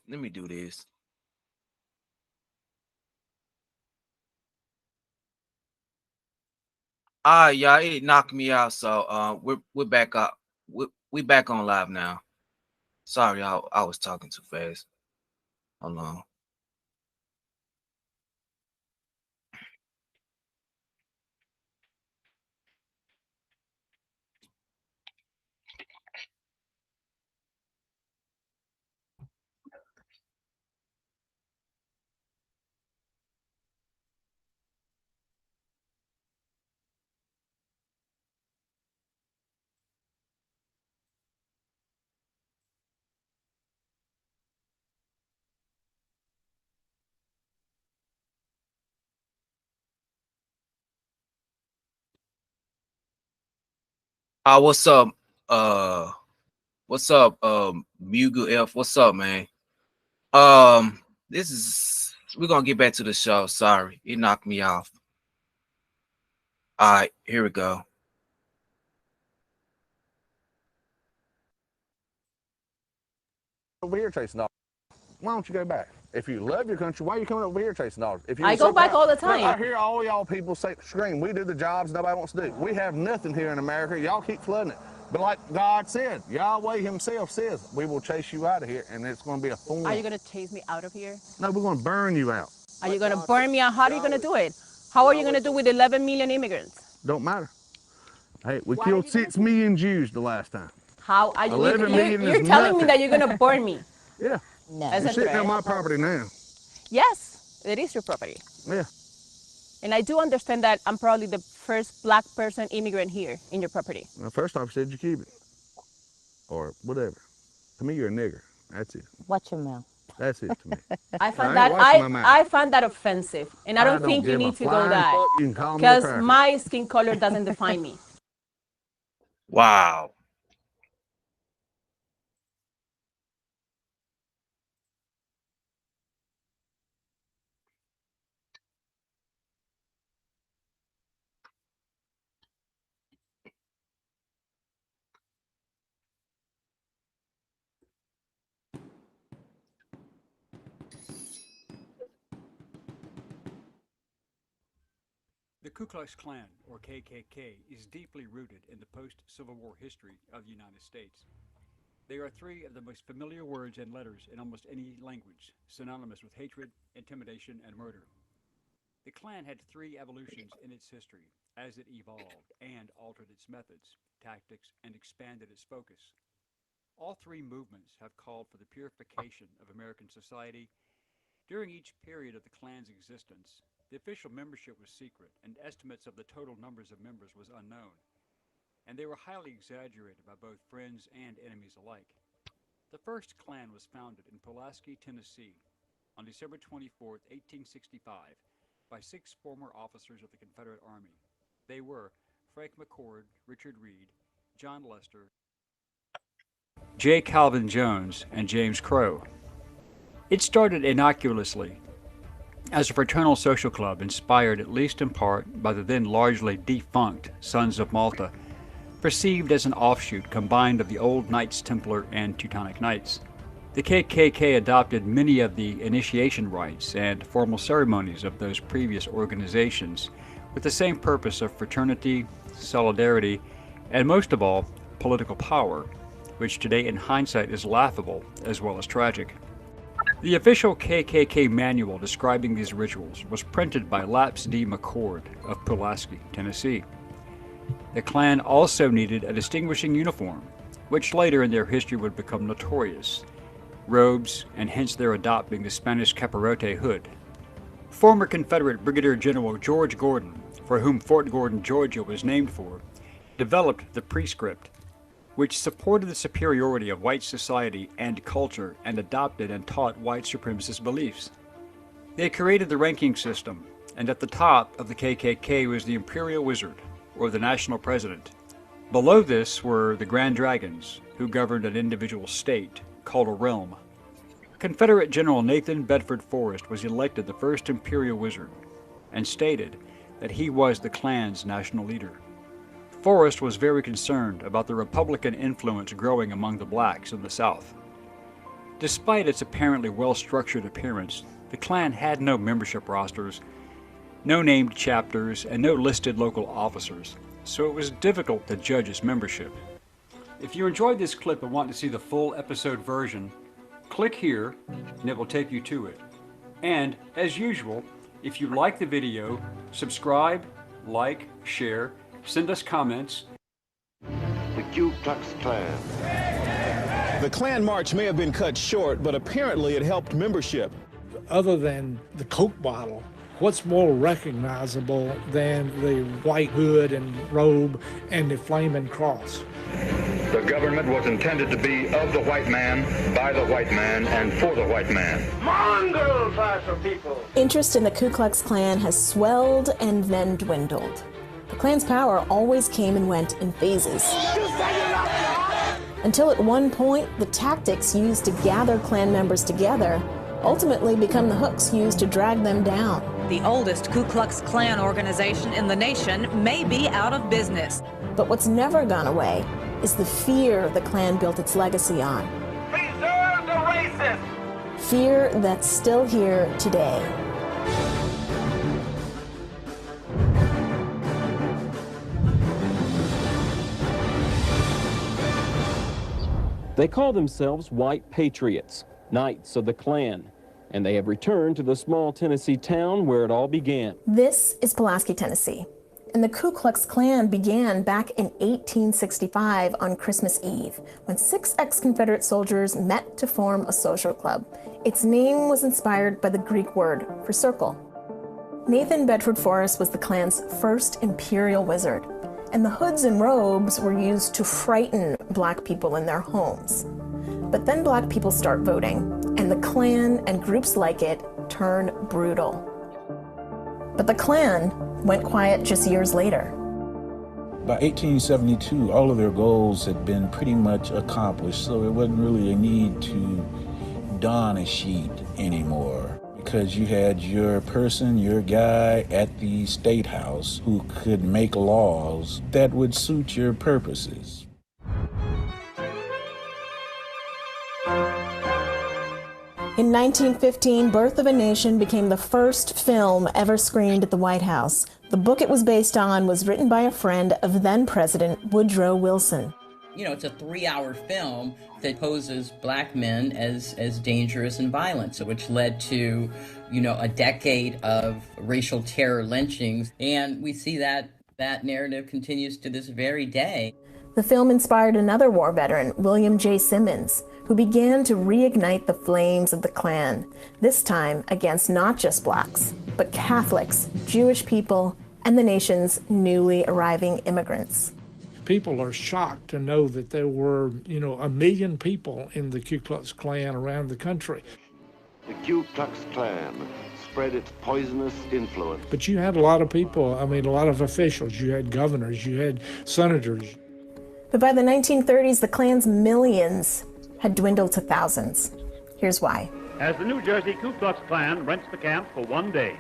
let me do this. Yeah, it knocked me out. So we're back up. We back on live now. Sorry, I was talking too fast. Hold on. What's up? Uh, what's up? Mugu F. What's up, man? This is we're gonna get back to the show. Sorry, it knocked me off. All right, here we go. Over here chasing dollars. Why don't you go back? If you love your country, why are you coming over here chasing dollars? If you I go back all the I time. hear all y'all people say, scream, we do the jobs nobody wants to do. We have nothing here in America. Y'all keep flooding it. But like God said, Yahweh himself says, we will chase you out of here, and it's going to be a thorn. Are you going to chase me out of here? No, we're going to burn you out. Are you going to burn me out? How are you going to do it? How are you going to do with 11 million immigrants? Don't matter. Hey, we Why are killed you gonna 6 million Jews the last time. How are you? 11 million You're is telling me nothing. that you're going to burn me. Yeah. No. As You're a sitting threat. on my property now. Yes, it is your property. Yeah. And I do understand that I'm probably the first black person immigrant here in your property. Well, first off, said you keep it. Or whatever. To me, you're a nigger. That's it. Watch your mouth. That's it to me. I find I ain't watching my mouth. I find that offensive, and I don't think you give a need to go flying that fuck. You can call me a because cracker. my skin color doesn't define me. Wow. The Ku Klux Klan, or KKK, is deeply rooted in the post-Civil War history of the United States. They are three of the most familiar words and letters in almost any language, synonymous with hatred, intimidation, and murder. The Klan had three evolutions in its history as it evolved and altered its methods, tactics, and expanded its focus. All three movements have called for the purification of American society. During each period of the Klan's existence, the official membership was secret, and estimates of the total numbers of members was unknown, and they were highly exaggerated by both friends and enemies alike. The first Klan was founded in Pulaski, Tennessee, on December 24, 1865, by six former officers of the Confederate Army. They were Frank McCord, Richard Reed, John Lester, J. Calvin Jones, and James Crow. It started innocuously as a fraternal social club inspired at least in part by the then largely defunct Sons of Malta, perceived as an offshoot combined of the old Knights Templar and Teutonic Knights. The KKK adopted many of the initiation rites and formal ceremonies of those previous organizations with the same purpose of fraternity, solidarity, and most of all, political power, which today in hindsight is laughable as well as tragic. The official KKK manual describing these rituals was printed by Laps D. McCord of Pulaski, Tennessee. The Klan also needed a distinguishing uniform, which later in their history would become notorious, robes, and hence their adopting the Spanish capirote hood. Former Confederate Brigadier General George Gordon, for whom Fort Gordon, Georgia was named for, developed the prescript, which supported the superiority of white society and culture and adopted and taught white supremacist beliefs. They created the ranking system, and at the top of the KKK was the Imperial Wizard, or the National President. Below this were the Grand Dragons, who governed an individual state, called a realm. Confederate General Nathan Bedford Forrest was elected the first Imperial Wizard, and stated that he was the Klan's national leader. Forrest was very concerned about the Republican influence growing among the blacks in the South. Despite its apparently well-structured appearance, the Klan had no membership rosters, no named chapters, and no listed local officers, so it was difficult to judge its membership. If you enjoyed this clip and want to see the full episode version, click here and it will take you to it. And, as usual, if you like the video, subscribe, like, share, send us comments. The Ku Klux Klan. The Klan march may have been cut short, but apparently it helped membership. Other than the Coke bottle, what's more recognizable than the white hood and robe and the flaming cross? The government was intended to be of the white man, by the white man, and for the white man. Mongrel class of people. Interest in the Ku Klux Klan has swelled and then dwindled. The Klan's power always came and went in phases. Until at one point, the tactics used to gather Klan members together ultimately become the hooks used to drag them down. The oldest Ku Klux Klan organization in the nation may be out of business. But what's never gone away is the fear the Klan built its legacy on. Preserve the racist! Fear that's still here today. They call themselves white patriots, knights of the Klan, and they have returned to the small Tennessee town where it all began. This is Pulaski, Tennessee, and the Ku Klux Klan began back in 1865 on Christmas Eve, when 6 ex-Confederate soldiers met to form a social club. Its name was inspired by the Greek word for circle. Nathan Bedford Forrest was the Klan's first imperial wizard, and the hoods and robes were used to frighten black people in their homes. But then black people start voting, and the Klan and groups like it turn brutal. But the Klan went quiet just years later. By 1872, all of their goals had been pretty much accomplished, so it wasn't really a need to don a sheet anymore, because you had your person, your guy at the State House who could make laws that would suit your purposes. In 1915, Birth of a Nation became the first film ever screened at the White House. The book it was based on was written by a friend of then-President Woodrow Wilson. You know, it's a 3-hour film that poses black men as dangerous and violent, so which led to, you know, a decade of racial terror lynchings. And we see that narrative continues to this very day. The film inspired another war veteran, William J. Simmons, who began to reignite the flames of the Klan, this time against not just blacks, but Catholics, Jewish people, and the nation's newly arriving immigrants. People are shocked to know that there were, 1 million people in the Ku Klux Klan around the country. The Ku Klux Klan spread its poisonous influence. But you had a lot of people, a lot of officials. You had governors, you had senators. But by the 1930s, the Klan's millions had dwindled to thousands. Here's why. As the New Jersey Ku Klux Klan rents the camp for 1 day,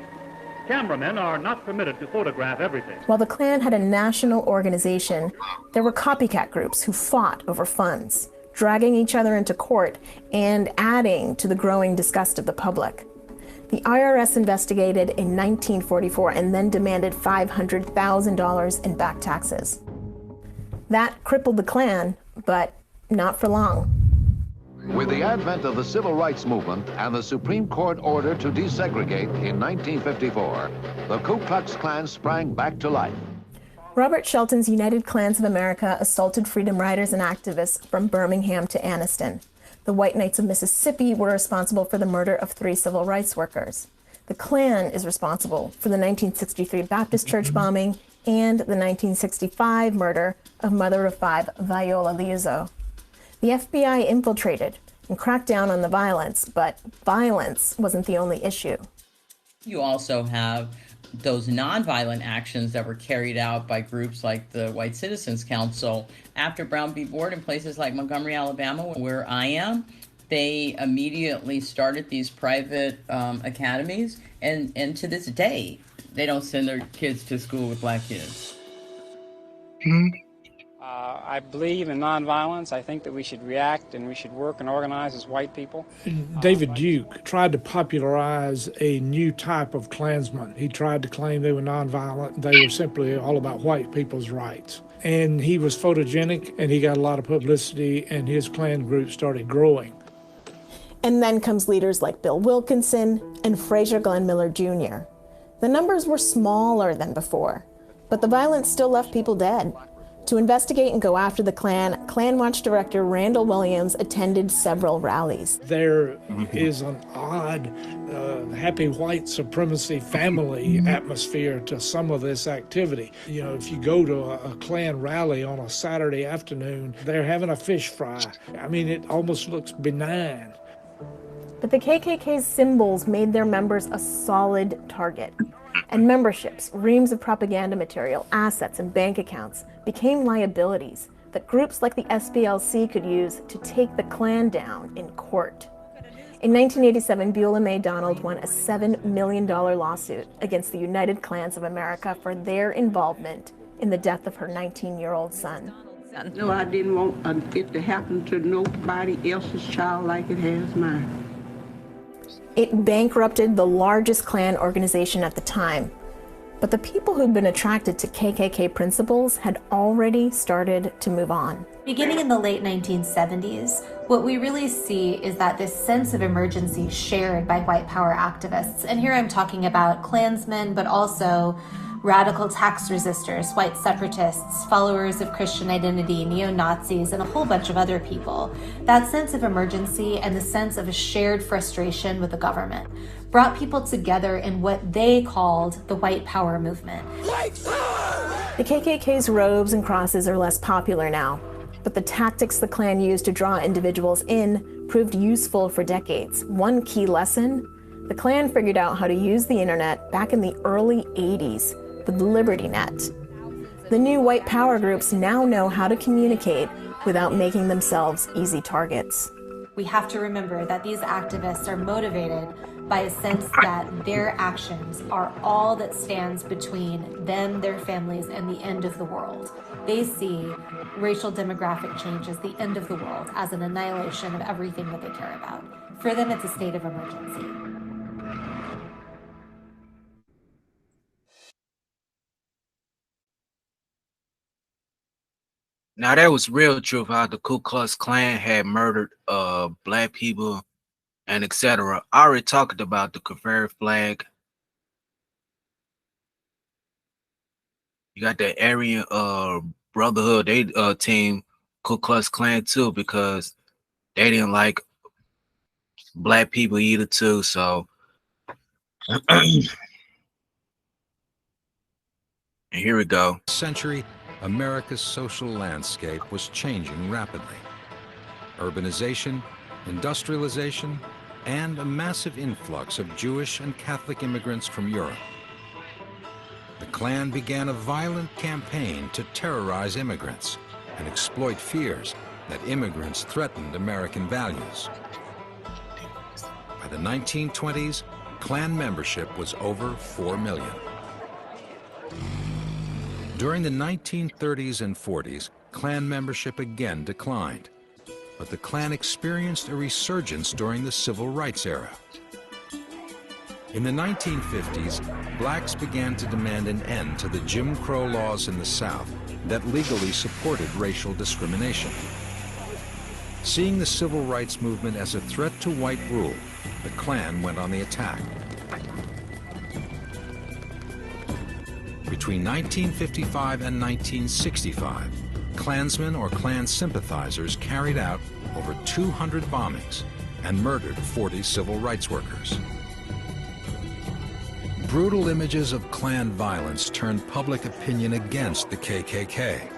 cameramen are not permitted to photograph everything. While the Klan had a national organization, there were copycat groups who fought over funds, dragging each other into court and adding to the growing disgust of the public. The IRS investigated in 1944 and then demanded $500,000 in back taxes. That crippled the Klan, but not for long. With the advent of the Civil Rights Movement and the Supreme Court order to desegregate in 1954, the Ku Klux Klan sprang back to life. Robert Shelton's United Klans of America assaulted freedom riders and activists from Birmingham to Anniston. The White Knights of Mississippi were responsible for the murder of 3 civil rights workers. The Klan is responsible for the 1963 Baptist church bombing and the 1965 murder of mother of 5 Viola Liuzzo. The FBI infiltrated and cracked down on the violence, but violence wasn't the only issue. You also have those nonviolent actions that were carried out by groups like the White Citizens Council. After Brown v. Board in places like Montgomery, Alabama, where I am, they immediately started these private academies, and to this day, they don't send their kids to school with black kids. I believe in nonviolence. I think that we should react and we should work and organize as white people. David Duke tried to popularize a new type of Klansman. He tried to claim they were nonviolent. They were simply all about white people's rights. And he was photogenic, and he got a lot of publicity, and his Klan group started growing. And then comes leaders like Bill Wilkinson and Fraser Glenn Miller Jr. The numbers were smaller than before, but the violence still left people dead. To investigate and go after the Klan, Klan Watch director Randall Williams attended several rallies. There is an odd, happy white supremacy family atmosphere to some of this activity. You know, if you go to a Klan rally on a Saturday afternoon, they're having a fish fry. I mean, it almost looks benign. But the KKK's symbols made their members a solid target. And memberships, reams of propaganda material, assets, and bank accounts became liabilities that groups like the SPLC could use to take the Klan down in court. In 1987, Beulah May Donald won a $7 million lawsuit against the United Klans of America for their involvement in the death of her 19-year-old son. No, I didn't want it to happen to nobody else's child like it has mine. It bankrupted the largest Klan organization at the time, but the people who'd been attracted to KKK principles had already started to move on. Beginning in the late 1970s, what we really see is that this sense of emergency shared by white power activists, and here I'm talking about Klansmen, but also radical tax resistors, white separatists, followers of Christian identity, neo-Nazis, and a whole bunch of other people. That sense of emergency and the sense of a shared frustration with the government brought people together in what they called the white power movement. The KKK's robes and crosses are less popular now, but the tactics the Klan used to draw individuals in proved useful for decades. One key lesson: the Klan figured out how to use the internet back in the early 80s with Liberty Net. The new white power groups now know how to communicate without making themselves easy targets. We have to remember that these activists are motivated by a sense that their actions are all that stands between them, their families, and the end of the world. They see racial demographic change as the end of the world, as an annihilation of everything that they care about. For them, it's a state of emergency. Now that was real truth, how the Ku Klux Klan had murdered black people and etc. I already talked about the Confederate flag. You got the Aryan Brotherhood, they team Ku Klux Klan too, because they didn't like black people either too. So and here we go. Century, America's social landscape was changing rapidly. Urbanization, industrialization, and a massive influx of Jewish and Catholic immigrants from Europe. The Klan began a violent campaign to terrorize immigrants and exploit fears that immigrants threatened American values. By the 1920s, Klan membership was over 4 million. During the 1930s and 40s, Klan membership again declined, but the Klan experienced a resurgence during the Civil Rights era. In the 1950s, blacks began to demand an end to the Jim Crow laws in the South that legally supported racial discrimination. Seeing the Civil Rights movement as a threat to white rule, the Klan went on the attack. Between 1955 and 1965, Klansmen or Klan sympathizers carried out over 200 bombings and murdered 40 civil rights workers. Brutal images of Klan violence turned public opinion against the KKK.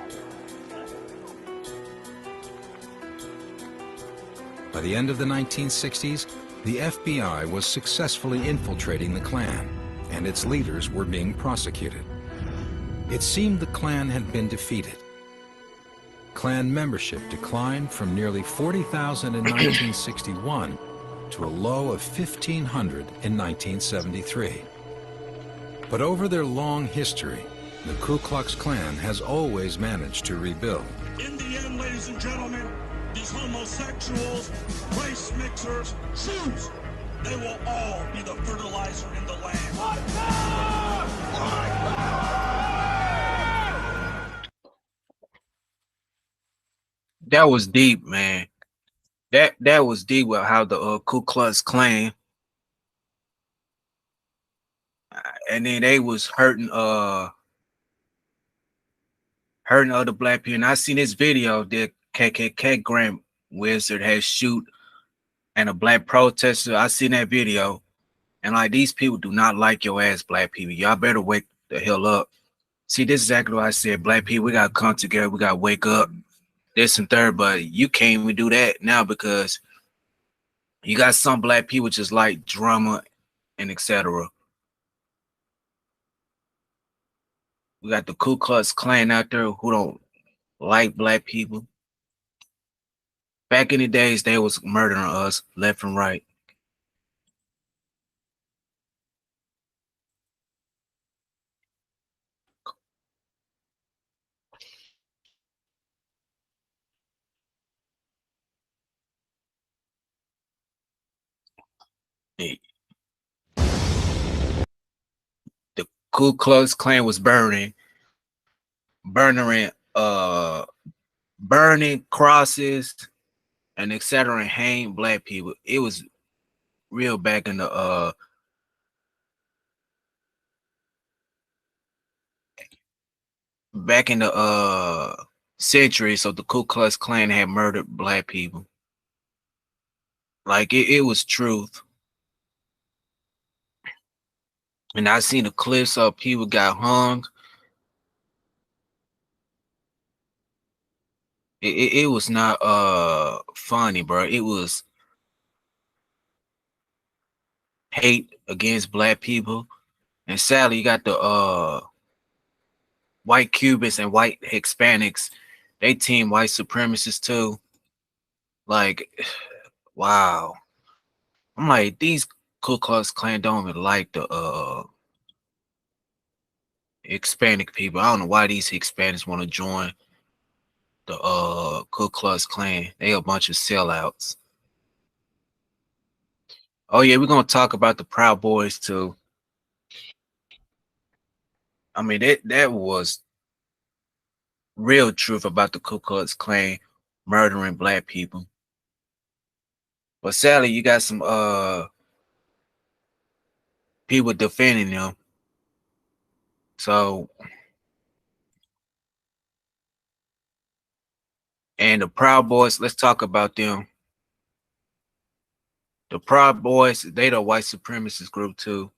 By the end of the 1960s, the FBI was successfully infiltrating the Klan, and its leaders were being prosecuted. It seemed the Klan had been defeated. Klan membership declined from nearly 40,000 in 1961 to a low of 1,500 in 1973. But over their long history, the Ku Klux Klan has always managed to rebuild. In the end, ladies and gentlemen, these homosexuals, race mixers, Jews, they will all be the fertilizer in the land. That was deep, man. That was deep with how the Ku Klux Klan, and then they was hurting other black people. And I seen this video that KKK Grand Wizard had shoot and a black protester. I seen that video, and like these people do not like your ass, black people. Y'all better wake the hell up. See, this is exactly what I said. Black people, we gotta come together. We gotta wake up. This and third, but you can't even do that now because you got some black people just like drama and etc. We got the Ku Klux Klan out there who don't like black people. Back in the days, they was murdering us left and right. The Ku Klux Klan was burning burning crosses and etc. and hanging black people. It was real back in the century. So the Ku Klux Klan had murdered black people. Like it was truth. And I seen the clips of people got hung. It was not funny, bro. It was hate against black people. And sadly, you got the white Cubans and white Hispanics. They team white supremacists too. Like, wow. I'm like, these Ku Klux Klan don't even like the Hispanic people. I don't know why these Hispanics want to join the Ku Klux Klan. They a bunch of sellouts. Oh yeah, we're gonna talk about the Proud Boys too. I mean, that was real truth about the Ku Klux Klan murdering black people. But sadly, you got some people defending them. So, and the Proud Boys, let's talk about them. The Proud Boys, they the white supremacist group too.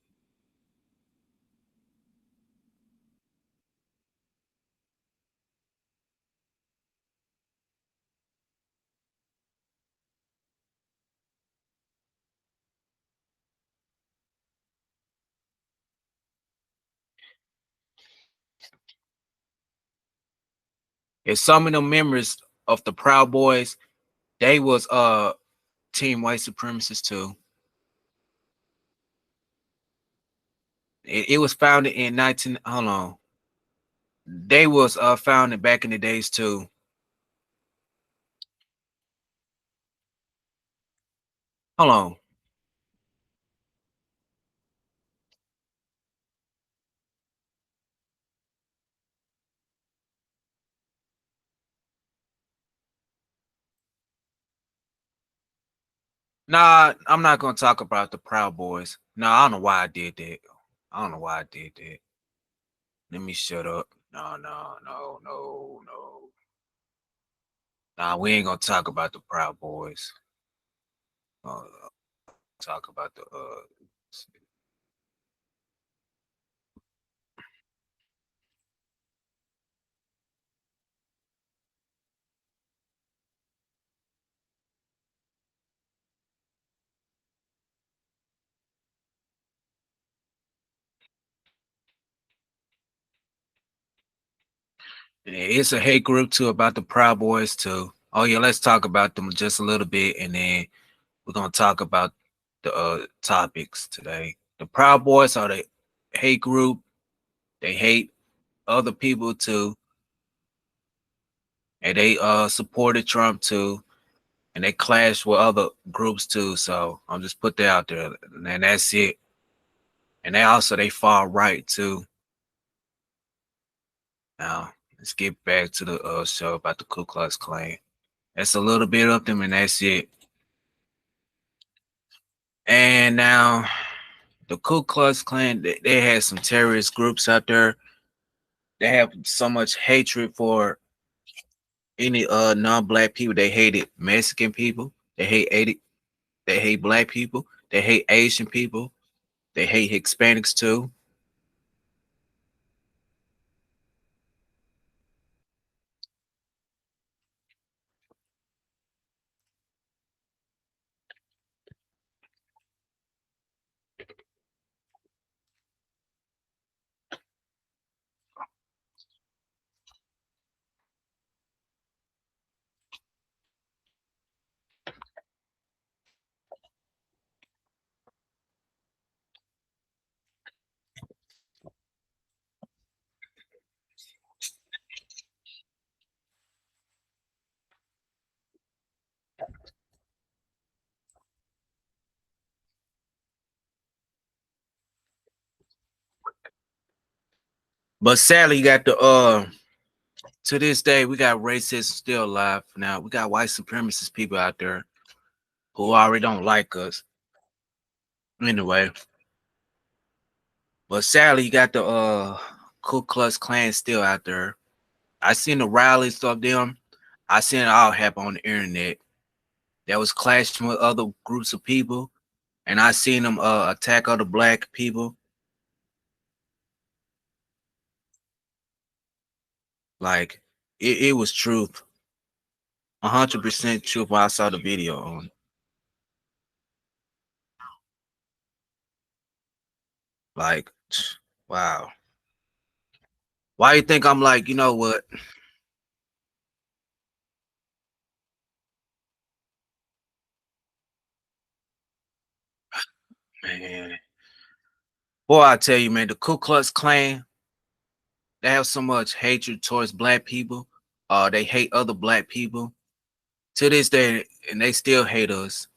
And some of the members of the Proud Boys, they was team white supremacists too. It was founded in 19. Hold on. They was founded back in the days too. Hold on. Nah, I'm not gonna talk about the Proud Boys. Nah, I don't know why I did that. I don't know why I did that. Let me shut up. No. Nah, we ain't gonna talk about the Proud Boys. Talk about the it's a hate group too about the Proud Boys too. Oh yeah, let's talk about them just a little bit, and then we're gonna talk about the topics today. The Proud Boys are the hate group. They hate other people too, and they supported Trump too, and they clashed with other groups too. So I'm just put that out there, and that's it. And they far right too. Now let's get back to the show about the Ku Klux Klan. That's a little bit of them, and that's it. And now the Ku Klux Klan, they had some terrorist groups out there. They have so much hatred for any non-black people. They hated Mexican people. They hate black people. They hate Asian people. They hate Hispanics too. But sadly, you got the to this day, we got racists still alive. Now we got white supremacist people out there who already don't like us. Anyway, but sadly, you got the Ku Klux Klan still out there. I seen the rallies of them. I seen it all happen on the internet. That was clashing with other groups of people, and I seen them attack other black people. Like it was truth, 100% truth. When I saw the video on, like, wow. Why you think I'm like, you know what, man? Boy, I tell you, man, the Ku Klux Klan, they have so much hatred towards black people. They hate other black people to this day, and they still hate us.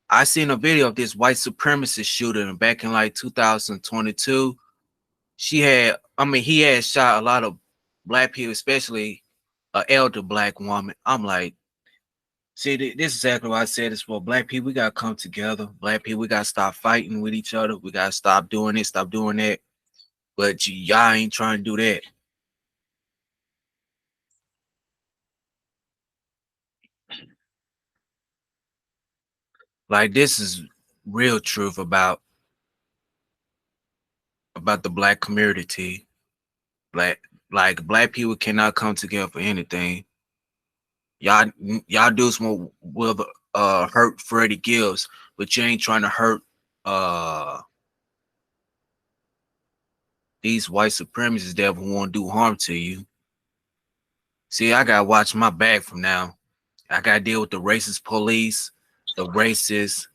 I seen a video of this white supremacist shooter back in like 2022. He had shot a lot of black people, especially an elder black woman. I'm like, see, this is exactly why I said this for black people. We gotta come together. Black people, we gotta stop fighting with each other. We gotta stop doing this, stop doing that. But y'all ain't trying to do that. Like this is real truth about the black community. Black black people cannot come together for anything. Y'all y'all dudes will hurt Freddie Gibbs, but you ain't trying to hurt uh these white supremacists that want to do harm to you. See, I gotta watch my back from now. I gotta deal with the racist police, the racist.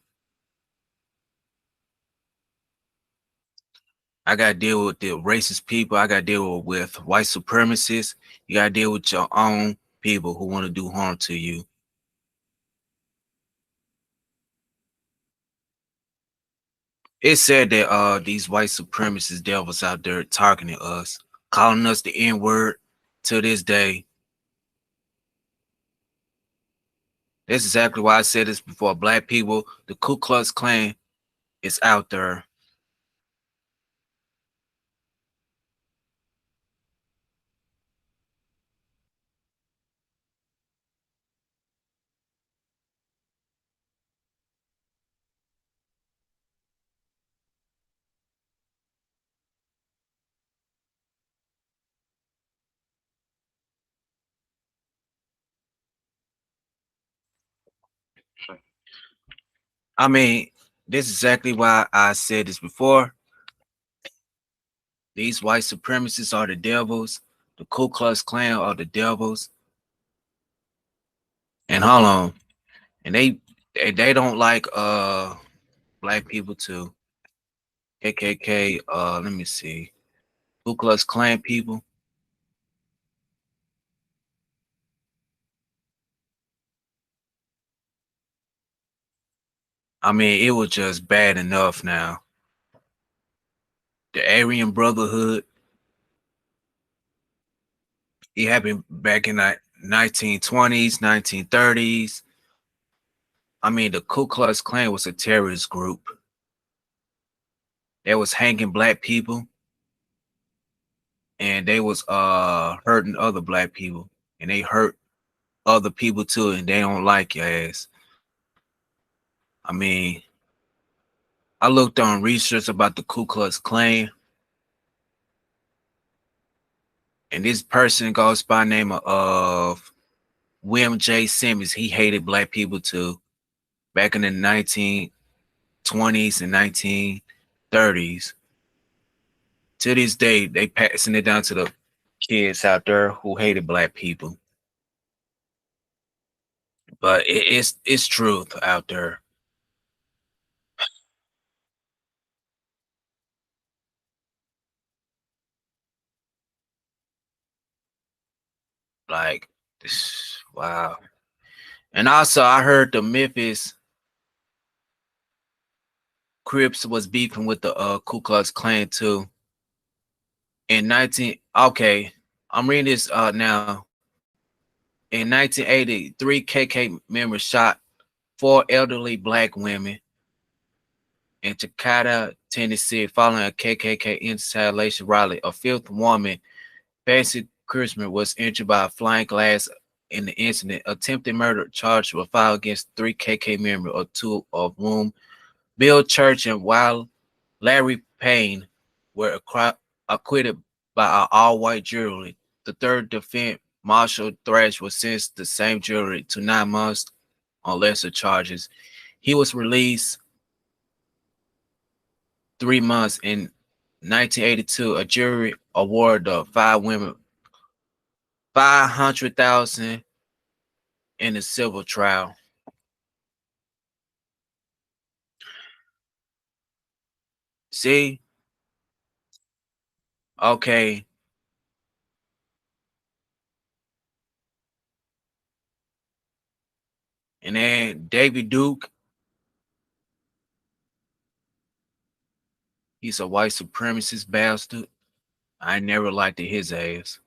I gotta deal with the racist people. I gotta deal with white supremacists. You gotta deal with your own people who want to do harm to you. It's said that these white supremacist devils out there targeting us, calling us the N-word to this day. That's exactly why I said this before. Black people, the Ku Klux Klan is out there. I mean, this is exactly why I said this before. These white supremacists are the devils. The Ku Klux Klan are the devils. And hold on. And they don't like black people too. KKK, let me see. Ku Klux Klan people. I mean, it was just bad enough now. The Aryan Brotherhood, it happened back in the 1920s, 1930s. I mean, the Ku Klux Klan was a terrorist group. They was hanging black people, and they was hurting other black people, and they hurt other people too, and they don't like your ass. I mean, I looked on research about the Ku Klux Klan, and this person goes by the name of William J. Simmons. He hated black people too, back in the 1920s and 1930s. To this day, they passing it down to the kids out there who hated black people. But it's truth out there. Like this, wow. And also, I heard the Memphis Crips was beefing with the Ku Klux Klan too. In 19, okay, I'm reading this now. In 1980, 3 KK members shot 4 elderly black women in Chicada, Tennessee, following a KKK installation rally. A 5th woman, Patsy Christmas, was injured by a flying glass in the incident. Attempted murder charge was filed against 3 KK members, or 2 of whom, Bill Church and Larry Payne, were acquitted by an all-white jury. The 3rd defendant, Marshall Thrash, was sentenced the same jury to 9 months on lesser charges. He was released 3 months. In 1982, a jury awarded the 5 women $500,000 in a civil trial. See? Okay. And then David Duke, he's a white supremacist bastard. I never liked his ass.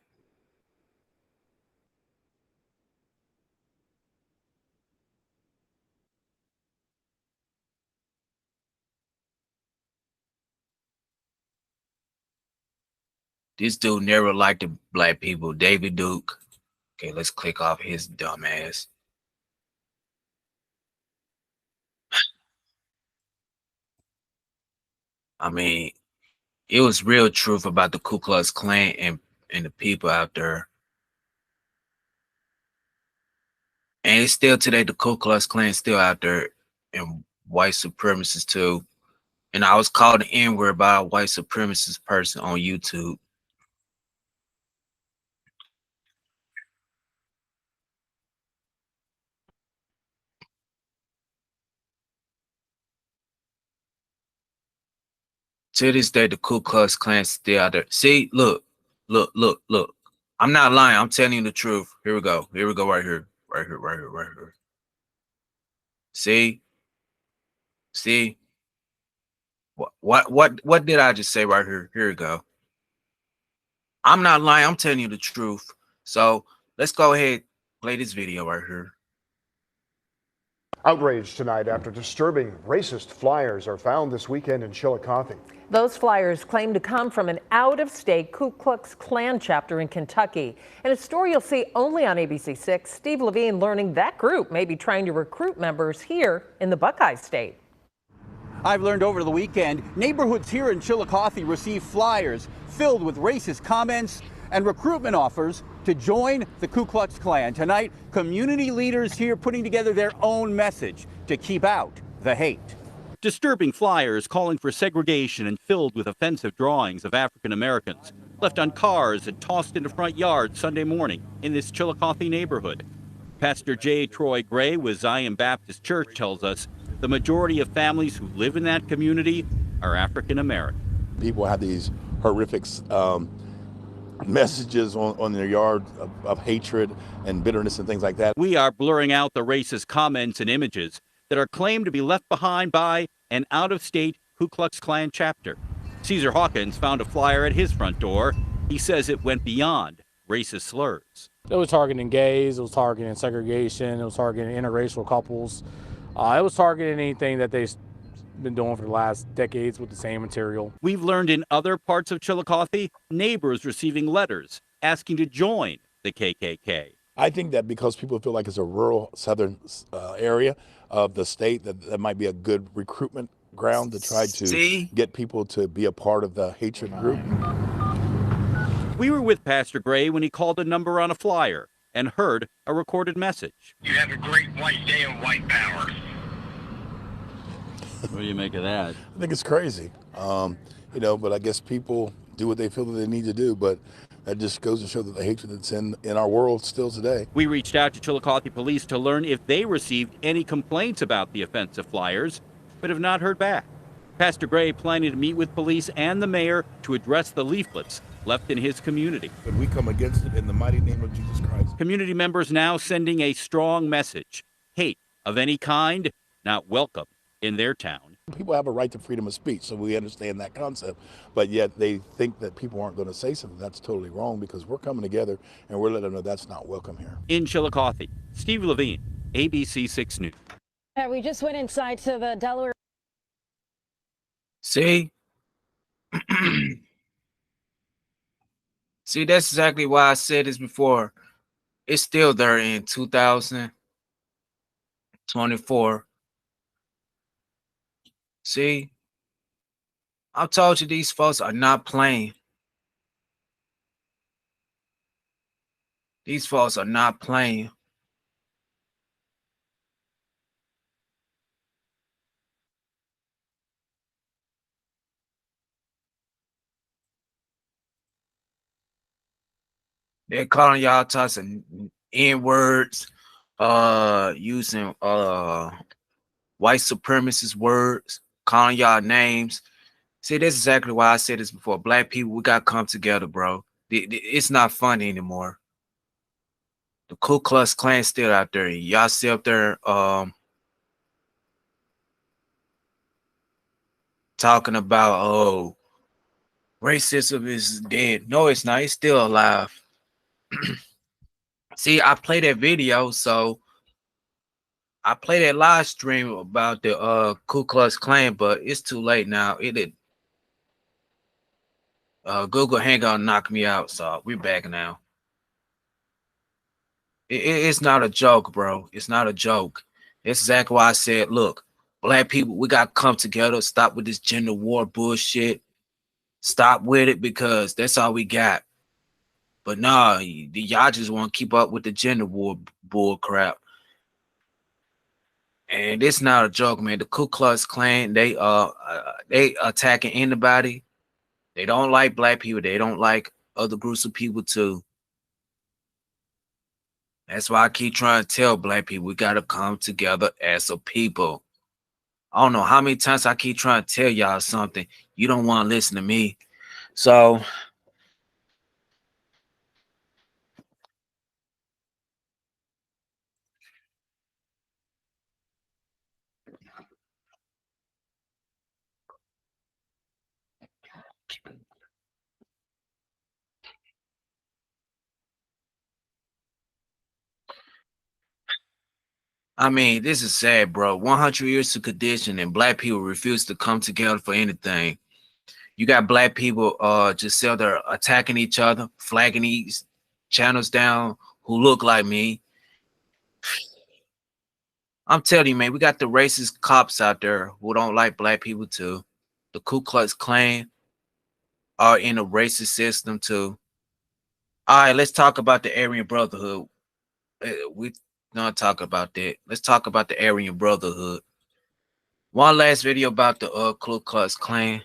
This dude never liked the black people. David Duke. Okay, let's click off his dumb ass. I mean, it was real truth about the Ku Klux Klan and the people out there. And it's still today, the Ku Klux Klan is still out there, and white supremacists too. And I was called an N-word by a white supremacist person on YouTube. To this day, the Ku Klux Klan is still out there. See, look. I'm not lying. I'm telling you the truth. Here we go. Here we go right here. Right here. See? What did I just say right here? Here we go. I'm not lying. I'm telling you the truth. So let's go ahead, play this video right here. Outrage tonight after disturbing racist flyers are found this weekend in Chillicothe. Those flyers claim to come from an out-of-state Ku Klux Klan chapter in Kentucky. In a story you'll see only on ABC6, Steve Levine learning that group may be trying to recruit members here in the Buckeye State. I've learned over the weekend, neighborhoods here in Chillicothe receive flyers filled with racist comments and recruitment offers to join the Ku Klux Klan. Tonight, community leaders here putting together their own message to keep out the hate. Disturbing flyers calling for segregation and filled with offensive drawings of African Americans left on cars and tossed into front yards Sunday morning in this Chillicothe neighborhood. Pastor J. Troy Gray with Zion Baptist Church tells us the majority of families who live in that community are African American. People have these horrific messages on their yard of hatred and bitterness and things like that. We are blurring out the racist comments and images that are claimed to be left behind by an out-of-state Ku Klux Klan chapter. Caesar Hawkins found a flyer at his front door. He says it went beyond racist slurs. It was targeting gays, it was targeting segregation, it was targeting interracial couples. It was targeting anything that they've been doing for the last decades with the same material. We've learned in other parts of Chillicothe, neighbors receiving letters asking to join the KKK. I think that because people feel like it's a rural southern area of the state, that might be a good recruitment ground to try to get people to be a part of the hatred group. We were with Pastor Gray when he called a number on a flyer and heard a recorded message. You have a great white day of white power. What do you make of that? I think it's crazy, you know, but I guess people do what they feel that they need to do, but that just goes to show that the hatred that's in our world still today. We reached out to Chillicothe police to learn if they received any complaints about the offensive flyers, but have not heard back. Pastor Gray planning to meet with police and the mayor to address the leaflets left in his community. But we come against it in the mighty name of Jesus Christ. Community members now sending a strong message. Hate of any kind, not welcome in their town. People have a right to freedom of speech, so we understand that concept, but yet they think that people aren't going to say something. That's totally wrong, because we're coming together and we're letting them know that's not welcome here. In Chillicothe, Steve Levine, ABC 6 News. We just went inside to the Delaware. See? See, that's exactly why I said this before. It's still there in 2024. See? I told you these folks are not playing. These folks are not playing. They're calling y'all types of N-words, using white supremacist words, calling y'all names. See, that's exactly why I said this before. Black people, we gotta come together, bro. It's not fun anymore. The Ku Klux Klan still out there. Y'all still up there talking about, oh, racism is dead. No, it's not. It's still alive. See, I played that video, so I played that live stream about the Ku Klux Klan, but it's too late now. Google Hangout knocked me out, so we're back now. It's not a joke, bro. It's not a joke. That's exactly why I said, look, black people, we got to come together. Stop with this gender war bullshit. Stop with it, because that's all we got. But nah, y'all just want to keep up with the gender war bull crap. And it's not a joke, man. The Ku Klux Klan, they attacking anybody. They don't like black people. They don't like other groups of people too. That's why I keep trying to tell black people we gotta come together as a people. I don't know how many times I keep trying to tell y'all something. You don't want to listen to me. So I mean, this is sad, bro. 100 years of condition and black people refuse to come together for anything. You got black people just out there attacking each other, flagging these channels down who look like me. I'm telling you, man, we got the racist cops out there who don't like black people too. The Ku Klux Klan are in a racist system too. All right, let's talk about the Aryan Brotherhood. We not talk about that. Let's talk about the Aryan Brotherhood. One last video about the Ku Klux Klan.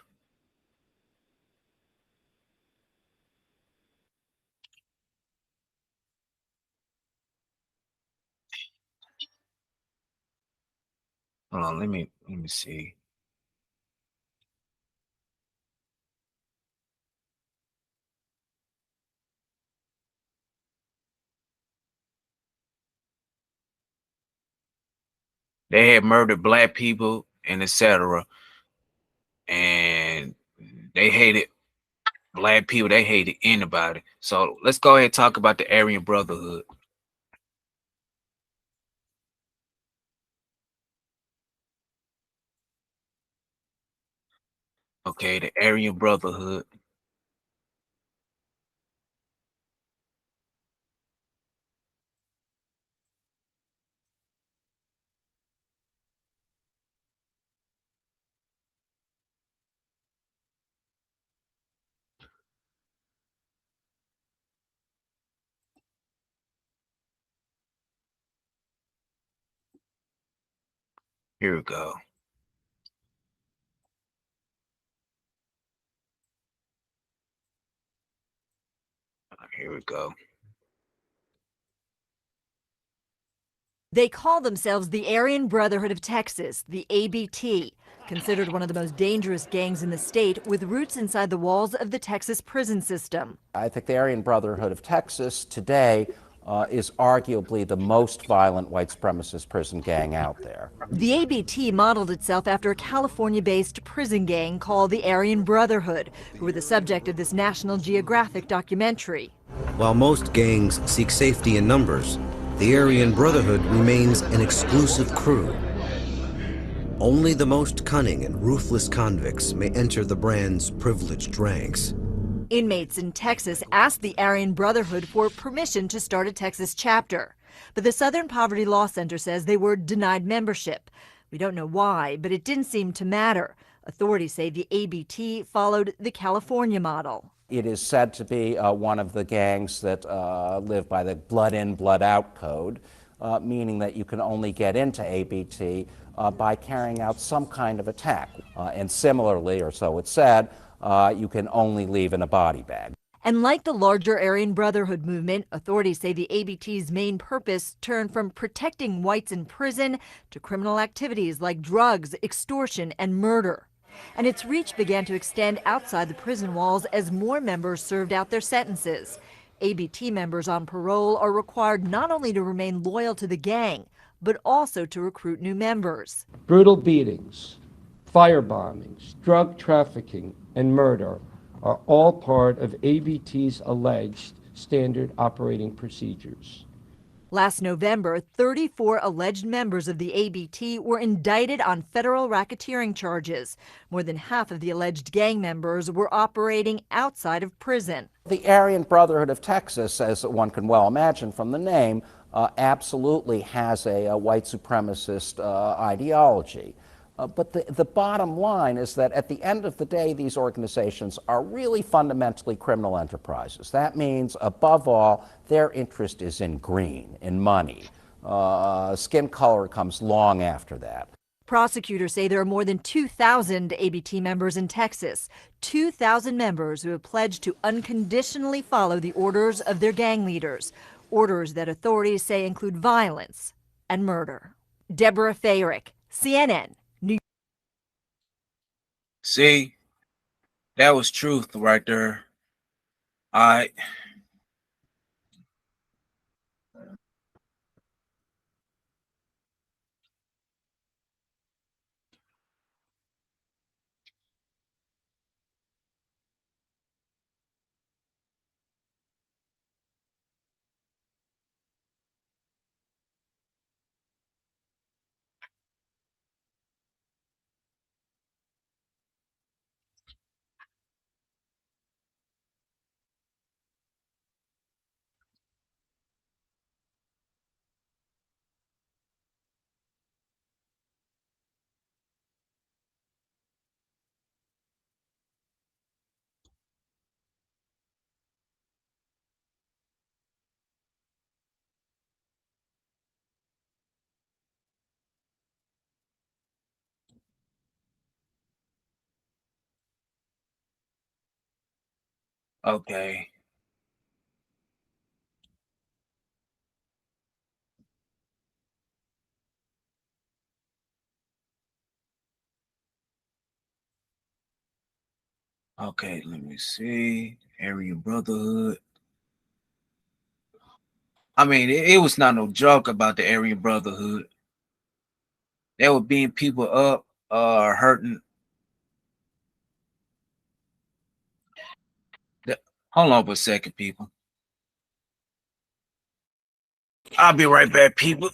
Hold on, let me see. They had murdered black people and etc. And they hated black people. They hated anybody. So let's go ahead and talk about the Aryan Brotherhood. Okay, the Aryan Brotherhood. Here we go. Here we go. They call themselves the Aryan Brotherhood of Texas, the ABT, considered one of the most dangerous gangs in the state with roots inside the walls of the Texas prison system. I think the Aryan Brotherhood of Texas today is arguably the most violent white supremacist prison gang out there. The ABT modeled itself after a California-based prison gang called the Aryan Brotherhood, who were the subject of this National Geographic documentary. While most gangs seek safety in numbers, the Aryan Brotherhood remains an exclusive crew. Only the most cunning and ruthless convicts may enter the brand's privileged ranks. Inmates in Texas asked the Aryan Brotherhood for permission to start a Texas chapter. But the Southern Poverty Law Center says they were denied membership. We don't know why, but it didn't seem to matter. Authorities say the ABT followed the California model. It is said to be one of the gangs that live by the blood in, blood out code, meaning that you can only get into ABT by carrying out some kind of attack. And similarly, or so it's said, you can only leave in a body bag. And like the larger Aryan Brotherhood movement, authorities say the ABT's main purpose turned from protecting whites in prison to criminal activities like drugs, extortion, and murder. And its reach began to extend outside the prison walls as more members served out their sentences. ABT members on parole are required not only to remain loyal to the gang, but also to recruit new members. Brutal beatings, firebombings, drug trafficking, and murder are all part of ABT's alleged standard operating procedures. Last November, 34 alleged members of the ABT were indicted on federal racketeering charges. More than half of the alleged gang members were operating outside of prison. The Aryan Brotherhood of Texas, as one can well imagine from the name, absolutely has a white supremacist ideology. But the bottom line is that at the end of the day, these organizations are really fundamentally criminal enterprises. That means, above all, their interest is in green, in money. Skin color comes long after that. Prosecutors say there are more than 2,000 ABT members in Texas, 2,000 members who have pledged to unconditionally follow the orders of their gang leaders, orders that authorities say include violence and murder. Deborah Fayrick, CNN. See, that was truth right there. Okay. Okay, let me see. Aryan Brotherhood. I mean, it was not no joke about the Aryan Brotherhood. They were beating people up, hurting. Hold on for a second, people. I'll be right back, people.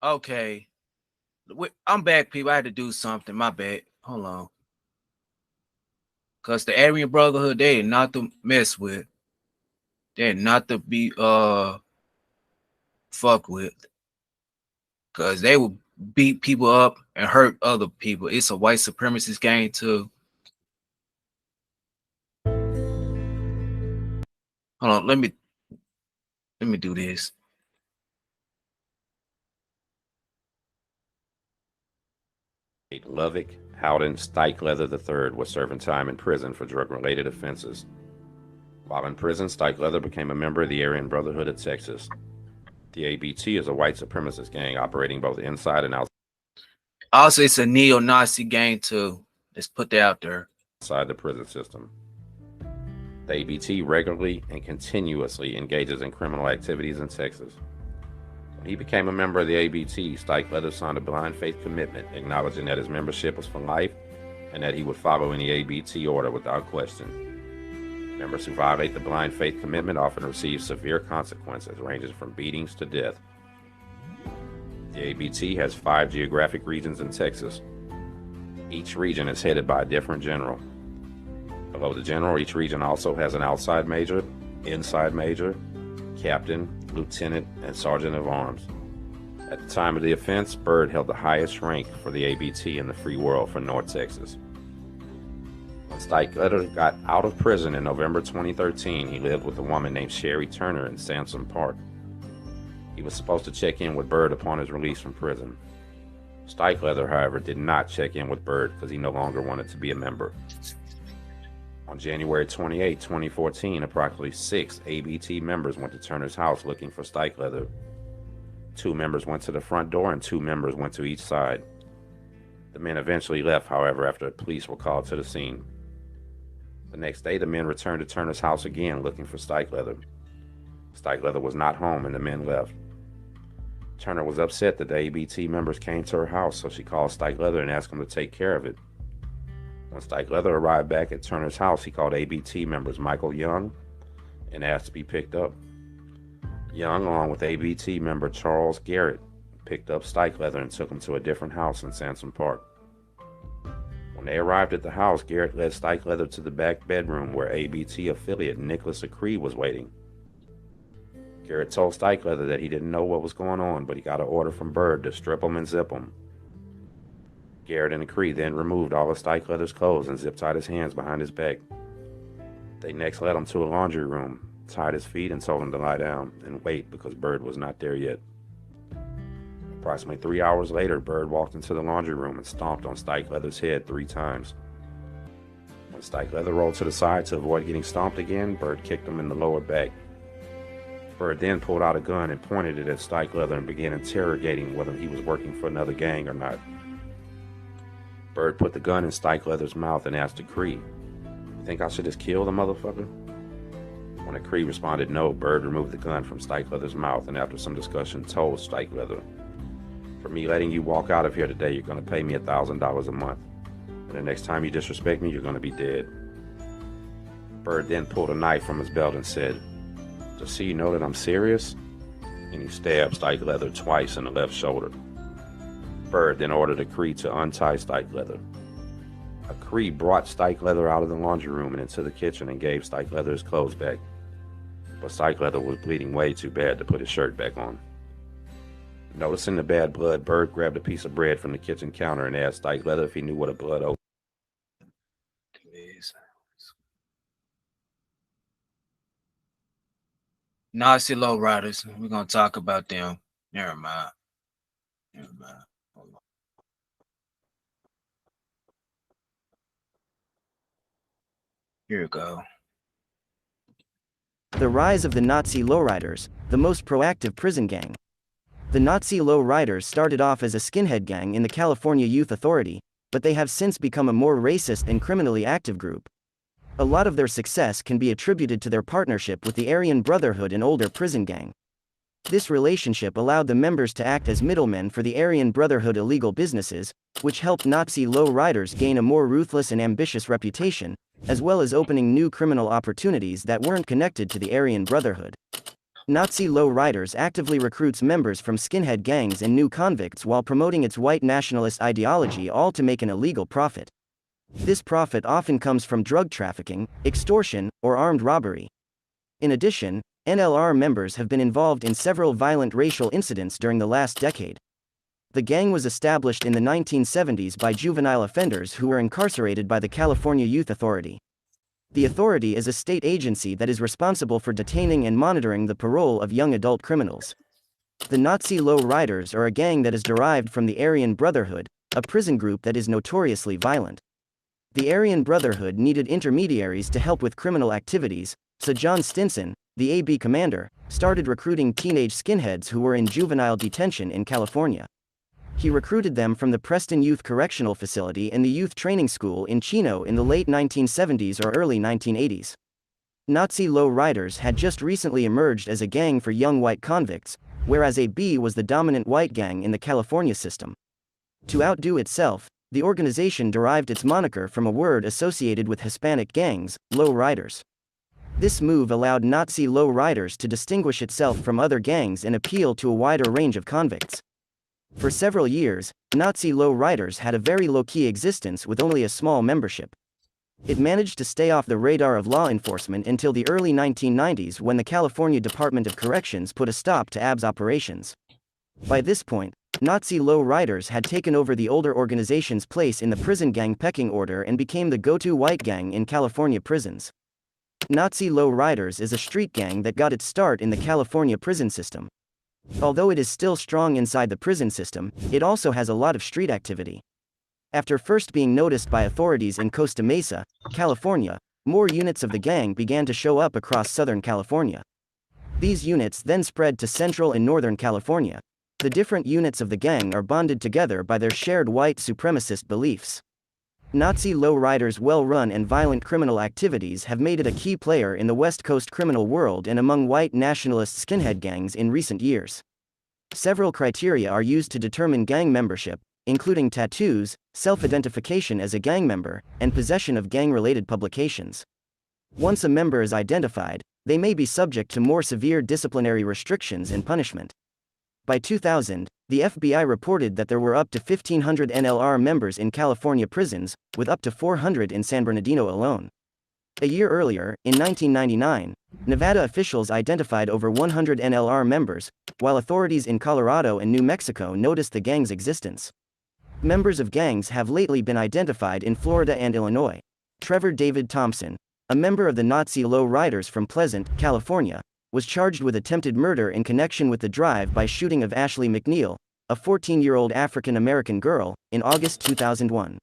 Okay. I'm back, people. I had to do something. My bad. Hold on. Cause the Aryan Brotherhood, they not to mess with. They're not to be fuck with. Cause they will beat people up and hurt other people. It's a white supremacist game too. Hold on, let me do this. Ludwig Howden Steichleather III was serving time in prison for drug-related offenses. While in prison, Stikelether became a member of the Aryan Brotherhood of Texas. The ABT is a white supremacist gang operating both inside and outside. Also, it's a neo-Nazi gang too. Let's put that out there. Outside the prison system. The ABT regularly and continuously engages in criminal activities in Texas. When he became a member of the ABT, Stikelether signed a blind faith commitment, acknowledging that his membership was for life and that he would follow any ABT order without question. Members who violate the blind faith commitment often receive severe consequences, ranging from beatings to death. The ABT has 5 geographic regions in Texas. Each region is headed by a different general. Below the general, each region also has an outside major, inside major, captain, lieutenant, and sergeant of arms. At the time of the offense, Byrd held the highest rank for the ABT in the free world for North Texas. When Stikelether got out of prison in November 2013, he lived with a woman named Sherry Turner in Sansom Park. He was supposed to check in with Byrd upon his release from prison. Stikelether, however, did not check in with Byrd because he no longer wanted to be a member. On January 28, 2014, approximately 6 ABT members went to Turner's house looking for Stikelether. 2 members went to the front door and 2 members went to each side. The men eventually left, however, after the police were called to the scene. The next day, the men returned to Turner's house again looking for Stikelether. Stikelether was not home and the men left. Turner was upset that the ABT members came to her house, so she called Stikelether and asked him to take care of it. When Stikelether arrived back at Turner's house, he called ABT members Michael Young and asked to be picked up. Young, along with ABT member Charles Garrett, picked up Stikelether and took him to a different house in Sansom Park. When they arrived at the house, Garrett led Stikelether to the back bedroom where ABT affiliate Nicholas Acree was waiting. Garrett told Stikelether that he didn't know what was going on, but he got an order from Byrd to strip him and zip him. Garrett and Acree then removed all of Stikelether's clothes and zip-tied his hands behind his back. They next led him to a laundry room, tied his feet, and told him to lie down and wait because Byrd was not there yet. Approximately 3 hours later, Byrd walked into the laundry room and stomped on Stikelether's head 3 times. When Stikelether rolled to the side to avoid getting stomped again, Byrd kicked him in the lower back. Byrd then pulled out a gun and pointed it at Stikelether and began interrogating whether he was working for another gang or not. Byrd put the gun in Stikelether's mouth and asked Acree, "You think I should just kill the motherfucker?" When Acree responded no, Byrd removed the gun from Stikelether's mouth and after some discussion told Stikelether, "For me letting you walk out of here today, you're going to pay me $1,000 a month. And the next time you disrespect me, you're going to be dead." Byrd then pulled a knife from his belt and said, "Just so you know that I'm serious," and he stabbed Stikelether twice in the left shoulder. Byrd then ordered Acree to untie Stikelether. Acree brought Stikelether out of the laundry room and into the kitchen and gave Stikelether his clothes back. But Stikelether was bleeding way too bad to put his shirt back on. Noticing the bad blood, Byrd grabbed a piece of bread from the kitchen counter and asked Stikelether if he knew what a blood oath. Nazi lowriders. We're gonna talk about them. Never mind. Hold on. Here we go. The rise of the Nazi lowriders, the most proactive prison gang. The Nazi lowriders started off as a skinhead gang in the California Youth Authority, but they have since become a more racist and criminally active group. A lot of their success can be attributed to their partnership with the Aryan Brotherhood, an older prison gang. This relationship allowed the members to act as middlemen for the Aryan Brotherhood illegal businesses, which helped Nazi low-riders gain a more ruthless and ambitious reputation, as well as opening new criminal opportunities that weren't connected to the Aryan Brotherhood. Nazi low-riders actively recruits members from skinhead gangs and new convicts while promoting its white nationalist ideology, all to make an illegal profit. This profit often comes from drug trafficking, extortion, or armed robbery. In addition, NLR members have been involved in several violent racial incidents during the last decade. The gang was established in the 1970s by juvenile offenders who were incarcerated by the California Youth Authority. The authority is a state agency that is responsible for detaining and monitoring the parole of young adult criminals. The Nazi Low Riders are a gang that is derived from the Aryan Brotherhood, a prison group that is notoriously violent. The Aryan Brotherhood needed intermediaries to help with criminal activities, So John Stinson, the AB commander, started recruiting teenage skinheads who were in juvenile detention in California. He recruited them from the Preston Youth Correctional Facility and the Youth Training School in Chino in the late 1970s or early 1980s. Nazi Low Riders had just recently emerged as a gang for young white convicts, whereas AB was the dominant white gang in the California system. To outdo itself, the organization derived its moniker from a word associated with Hispanic gangs, Low Riders. This move allowed Nazi Low Riders to distinguish itself from other gangs and appeal to a wider range of convicts. For several years, Nazi Low Riders had a very low-key existence with only a small membership. It managed to stay off the radar of law enforcement until the early 1990s when the California Department of Corrections put a stop to AB's operations. By this point, Nazi Low Riders had taken over the older organization's place in the prison gang pecking order and became the go-to white gang in California prisons. Nazi Low Riders is a street gang that got its start in the California prison system. Although it is still strong inside the prison system, it also has a lot of street activity. After first being noticed by authorities in Costa Mesa, California, more units of the gang began to show up across Southern California. These units then spread to Central and Northern California. The different units of the gang are bonded together by their shared white supremacist beliefs. Nazi Low Riders' well-run and violent criminal activities have made it a key player in the West Coast criminal world and among white nationalist skinhead gangs in recent years. Several criteria are used to determine gang membership, including tattoos, self-identification as a gang member, and possession of gang-related publications. Once a member is identified, they may be subject to more severe disciplinary restrictions and punishment. By 2000, the FBI reported that there were up to 1,500 NLR members in California prisons, with up to 400 in San Bernardino alone. A year earlier, in 1999, Nevada officials identified over 100 NLR members, while authorities in Colorado and New Mexico noticed the gang's existence. Members of gangs have lately been identified in Florida and Illinois. Trevor David Thompson, a member of the Nazi Low Riders from Pleasant, California, was charged with attempted murder in connection with the drive-by shooting of Ashley McNeil, a 14-year-old African-American girl, in August 2001.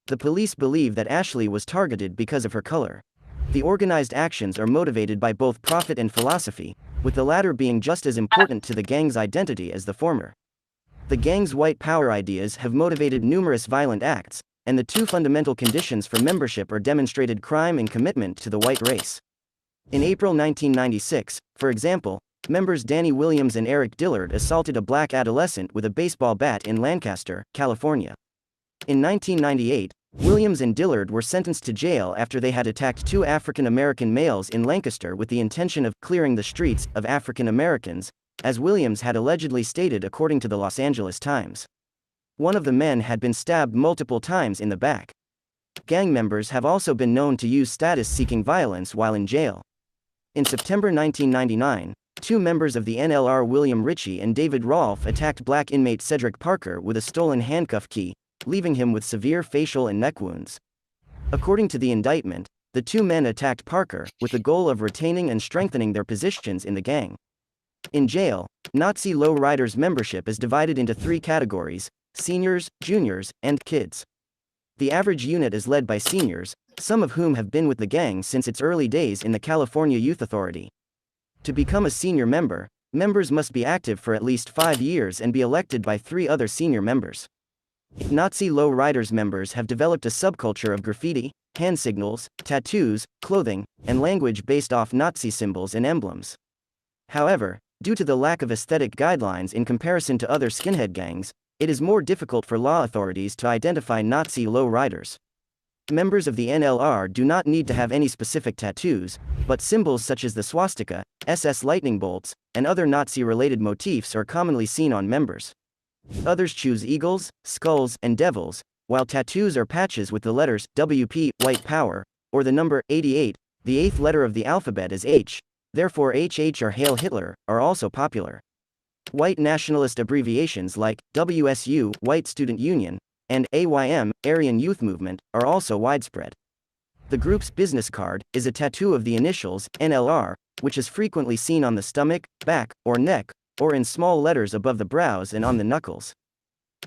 The police believe that Ashley was targeted because of her color. The organized actions are motivated by both profit and philosophy, with the latter being just as important to the gang's identity as the former. The gang's white power ideas have motivated numerous violent acts, and the two fundamental conditions for membership are demonstrated crime and commitment to the white race. In April 1996, for example, members Danny Williams and Eric Dillard assaulted a black adolescent with a baseball bat in Lancaster, California. In 1998, Williams and Dillard were sentenced to jail after they had attacked two African American males in Lancaster with the intention of clearing the streets of African Americans, as Williams had allegedly stated according to the Los Angeles Times. One of the men had been stabbed multiple times in the back. Gang members have also been known to use status-seeking violence while in jail. In September 1999, two members of the NLR, William Ritchie and David Rolfe, attacked black inmate Cedric Parker with a stolen handcuff key, leaving him with severe facial and neck wounds. According to the indictment, the two men attacked Parker with the goal of retaining and strengthening their positions in the gang. In jail, Nazi Low Riders membership is divided into three categories: seniors, juniors, and kids. The average unit is led by seniors, some of whom have been with the gang since its early days in the California Youth Authority. To become a senior member, members must be active for at least 5 years and be elected by 3 other senior members. Nazi Low Riders members have developed a subculture of graffiti, hand signals, tattoos, clothing, and language based off Nazi symbols and emblems. However, due to the lack of aesthetic guidelines in comparison to other skinhead gangs, it is more difficult for law authorities to identify Nazi Low Riders. Members of the NLR do not need to have any specific tattoos, but symbols such as the swastika, SS lightning bolts, and other Nazi-related motifs are commonly seen on members. Others choose eagles, skulls, and devils, while tattoos are patches with the letters WP, White Power, or the number 88, the 8th letter of the alphabet is H, therefore HH or Hail Hitler, are also popular. White nationalist abbreviations like WSU, White Student Union, and AYM, Aryan Youth Movement, are also widespread. The group's business card is a tattoo of the initials, NLR, which is frequently seen on the stomach, back, or neck, or in small letters above the brows and on the knuckles.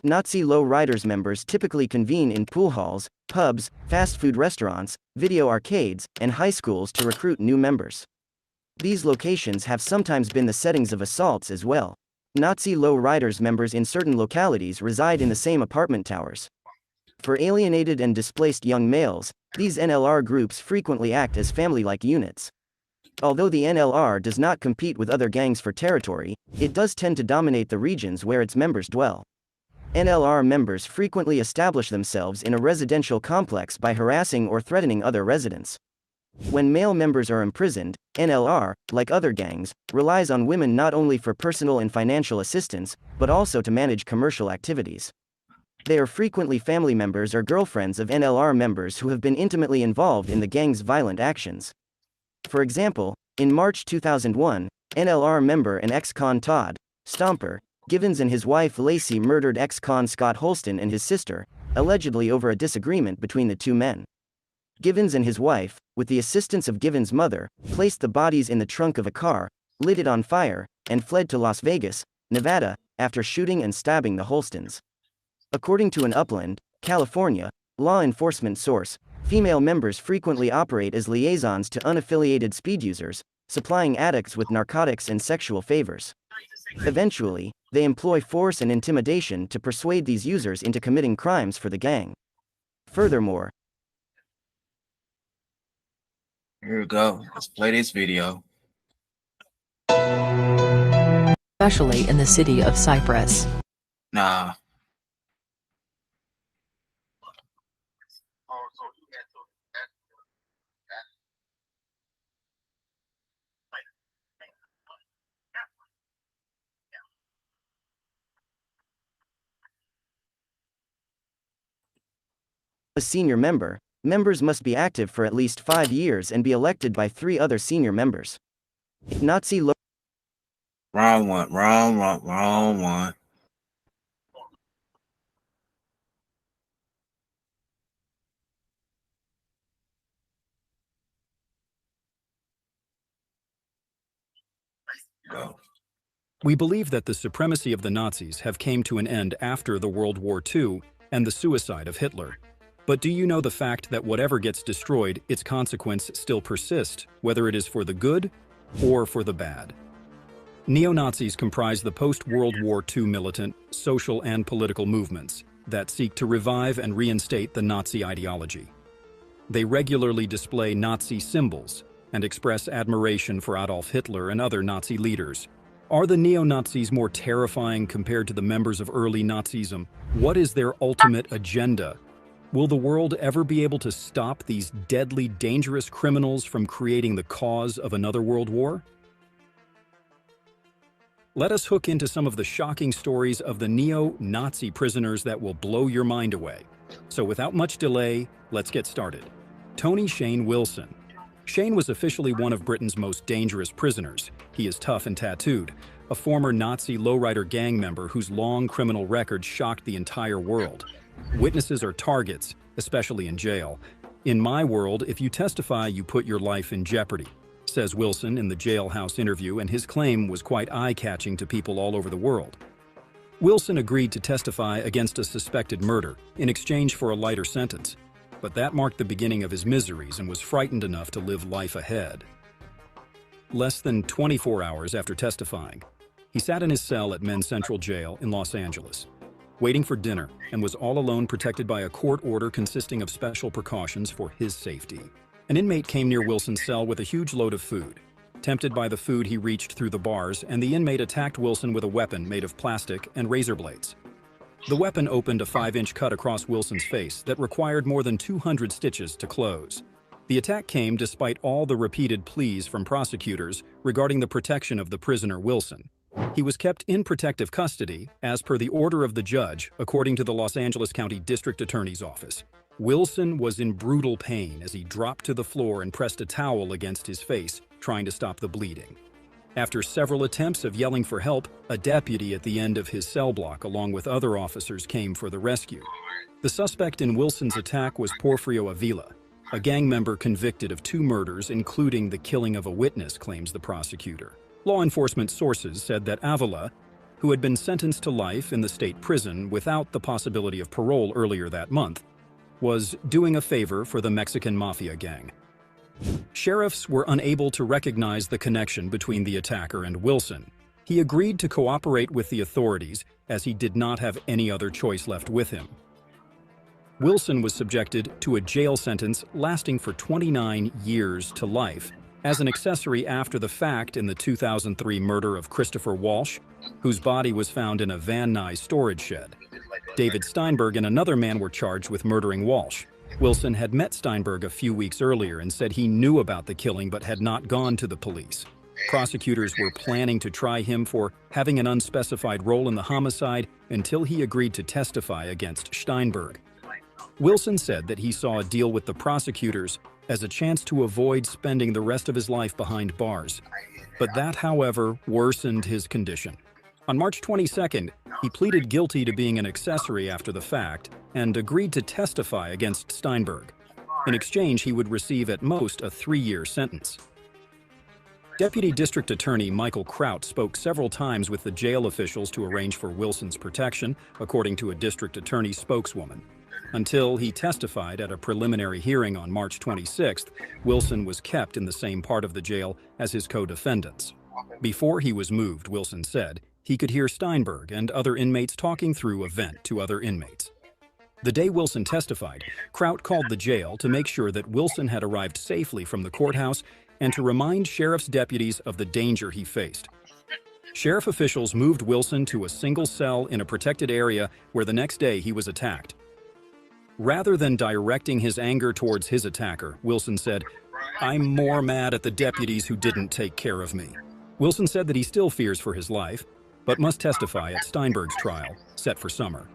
Nazi Low Riders members typically convene in pool halls, pubs, fast food restaurants, video arcades, and high schools to recruit new members. These locations have sometimes been the settings of assaults as well. Nazi Low Riders members in certain localities reside in the same apartment towers. For alienated and displaced young males, these NLR groups frequently act as family-like units. Although the NLR does not compete with other gangs for territory, it does tend to dominate the regions where its members dwell. NLR members frequently establish themselves in a residential complex by harassing or threatening other residents. When male members are imprisoned, NLR, like other gangs, relies on women not only for personal and financial assistance, but also to manage commercial activities. They are frequently family members or girlfriends of NLR members who have been intimately involved in the gang's violent actions. For example, in March 2001, NLR member and ex-con Todd Stomper Givens and his wife Lacey murdered ex-con Scott Holston and his sister, allegedly over a disagreement between the two men. Givens and his wife, with the assistance of Givens' mother, placed the bodies in the trunk of a car, lit it on fire, and fled to Las Vegas, Nevada, after shooting and stabbing the Holstons. According to an Upland, California, law enforcement source, female members frequently operate as liaisons to unaffiliated speed users, supplying addicts with narcotics and sexual favors. Eventually, they employ force and intimidation to persuade these users into committing crimes for the gang. Furthermore, here we go. Let's play this video. Especially in the city of Cyprus. Nah. a senior member, members must be active for at least 5 years and be elected by 3 other senior members. Nazi Low Wrong one. Go. We believe that the supremacy of the Nazis have came to an end after the World War II and the suicide of Hitler. But do you know the fact that whatever gets destroyed, its consequence still persists, whether it is for the good or for the bad? Neo-Nazis comprise the post-World War II militant, social and political movements that seek to revive and reinstate the Nazi ideology. They regularly display Nazi symbols and express admiration for Adolf Hitler and other Nazi leaders. Are the neo-Nazis more terrifying compared to the members of early Nazism? What is their ultimate agenda? Will the world ever be able to stop these deadly, dangerous criminals from creating the cause of another world war? Let us hook into some of the shocking stories of the neo-Nazi prisoners that will blow your mind away. So without much delay, let's get started. Tony Shane Wilson. Shane was officially one of Britain's most dangerous prisoners. He is tough and tattooed, a former Nazi lowrider gang member whose long criminal record shocked the entire world. Witnesses are targets, especially in jail. In my world, if you testify, you put your life in jeopardy, says Wilson in the jailhouse interview, and his claim was quite eye-catching to people all over the world. Wilson agreed to testify against a suspected murder in exchange for a lighter sentence, but that marked the beginning of his miseries and was frightened enough to live life ahead. Less than 24 hours after testifying, he sat in his cell at Men's Central Jail in Los Angeles, waiting for dinner, and was all alone, protected by a court order consisting of special precautions for his safety. An inmate came near Wilson's cell with a huge load of food. Tempted by the food, he reached through the bars, and the inmate attacked Wilson with a weapon made of plastic and razor blades. The weapon opened a 5-inch cut across Wilson's face that required more than 200 stitches to close. The attack came despite all the repeated pleas from prosecutors regarding the protection of the prisoner Wilson. He was kept in protective custody, as per the order of the judge, according to the Los Angeles County District Attorney's Office. Wilson was in brutal pain as he dropped to the floor and pressed a towel against his face, trying to stop the bleeding. After several attempts of yelling for help, a deputy at the end of his cell block, along with other officers, came for the rescue. The suspect in Wilson's attack was Porfirio Avila, a gang member convicted of 2 murders, including the killing of a witness, claims the prosecutor. Law enforcement sources said that Avila who had been sentenced to life in the state prison without the possibility of parole earlier that month, was doing a favor for the Mexican mafia gang. Sheriffs were unable to recognize the connection between the attacker and Wilson. He agreed to cooperate with the authorities as he did not have any other choice left with him. Wilson was subjected to a jail sentence lasting for 29 years to life as an accessory after the fact in the 2003 murder of Christopher Walsh, whose body was found in a Van Nuys storage shed. David Steinberg and another man were charged with murdering Walsh. Wilson had met Steinberg a few weeks earlier and said he knew about the killing but had not gone to the police. Prosecutors were planning to try him for having an unspecified role in the homicide until he agreed to testify against Steinberg. Wilson said that he saw a deal with the prosecutors as a chance to avoid spending the rest of his life behind bars. But that, however, worsened his condition. On March 22nd, he pleaded guilty to being an accessory after the fact and agreed to testify against Steinberg. In exchange, he would receive at most a 3-year sentence. Deputy District Attorney Michael Kraut spoke several times with the jail officials to arrange for Wilson's protection, according to a district attorney spokeswoman. Until he testified at a preliminary hearing on March 26th, Wilson was kept in the same part of the jail as his co-defendants. Before he was moved, Wilson said, he could hear Steinberg and other inmates talking through a vent to other inmates. The day Wilson testified, Kraut called the jail to make sure that Wilson had arrived safely from the courthouse and to remind sheriff's deputies of the danger he faced. Sheriff officials moved Wilson to a single cell in a protected area where the next day he was attacked. Rather than directing his anger towards his attacker, Wilson said, "I'm more mad at the deputies who didn't take care of me." Wilson said that he still fears for his life, but must testify at Steinberg's trial, set for summer.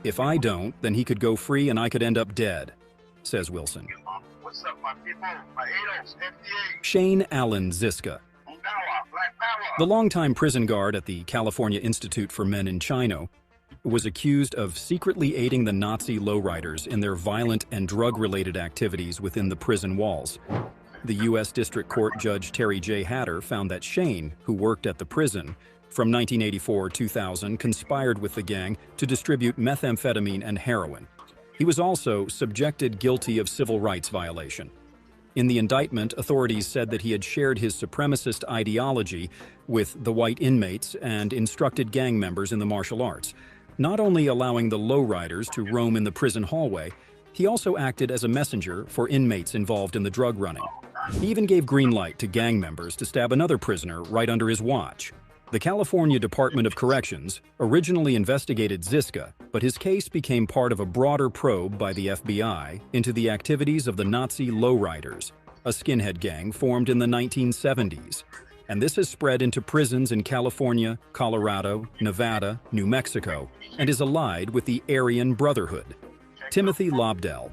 "If I don't, then he could go free and I could end up dead," says Wilson. What's up, my people? My ADOS, FDA. Shane Allen Ziska, the longtime prison guard at the California Institute for Men in Chino, was accused of secretly aiding the Nazi lowriders in their violent and drug-related activities within the prison walls. The U.S. District Court Judge Terry J. Hatter found that Shane, who worked at the prison from 1984-2000, conspired with the gang to distribute methamphetamine and heroin. He was also subjected guilty of civil rights violation. In the indictment, authorities said that he had shared his supremacist ideology with the white inmates and instructed gang members in the martial arts, not only allowing the lowriders to roam in the prison hallway, he also acted as a messenger for inmates involved in the drug running. He even gave green light to gang members to stab another prisoner right under his watch. The California Department of Corrections originally investigated Ziska, but his case became part of a broader probe by the FBI into the activities of the Nazi lowriders, a skinhead gang formed in the 1970s. And this has spread into prisons in California, Colorado, Nevada, New Mexico, and is allied with the Aryan Brotherhood. Timothy Lobdell.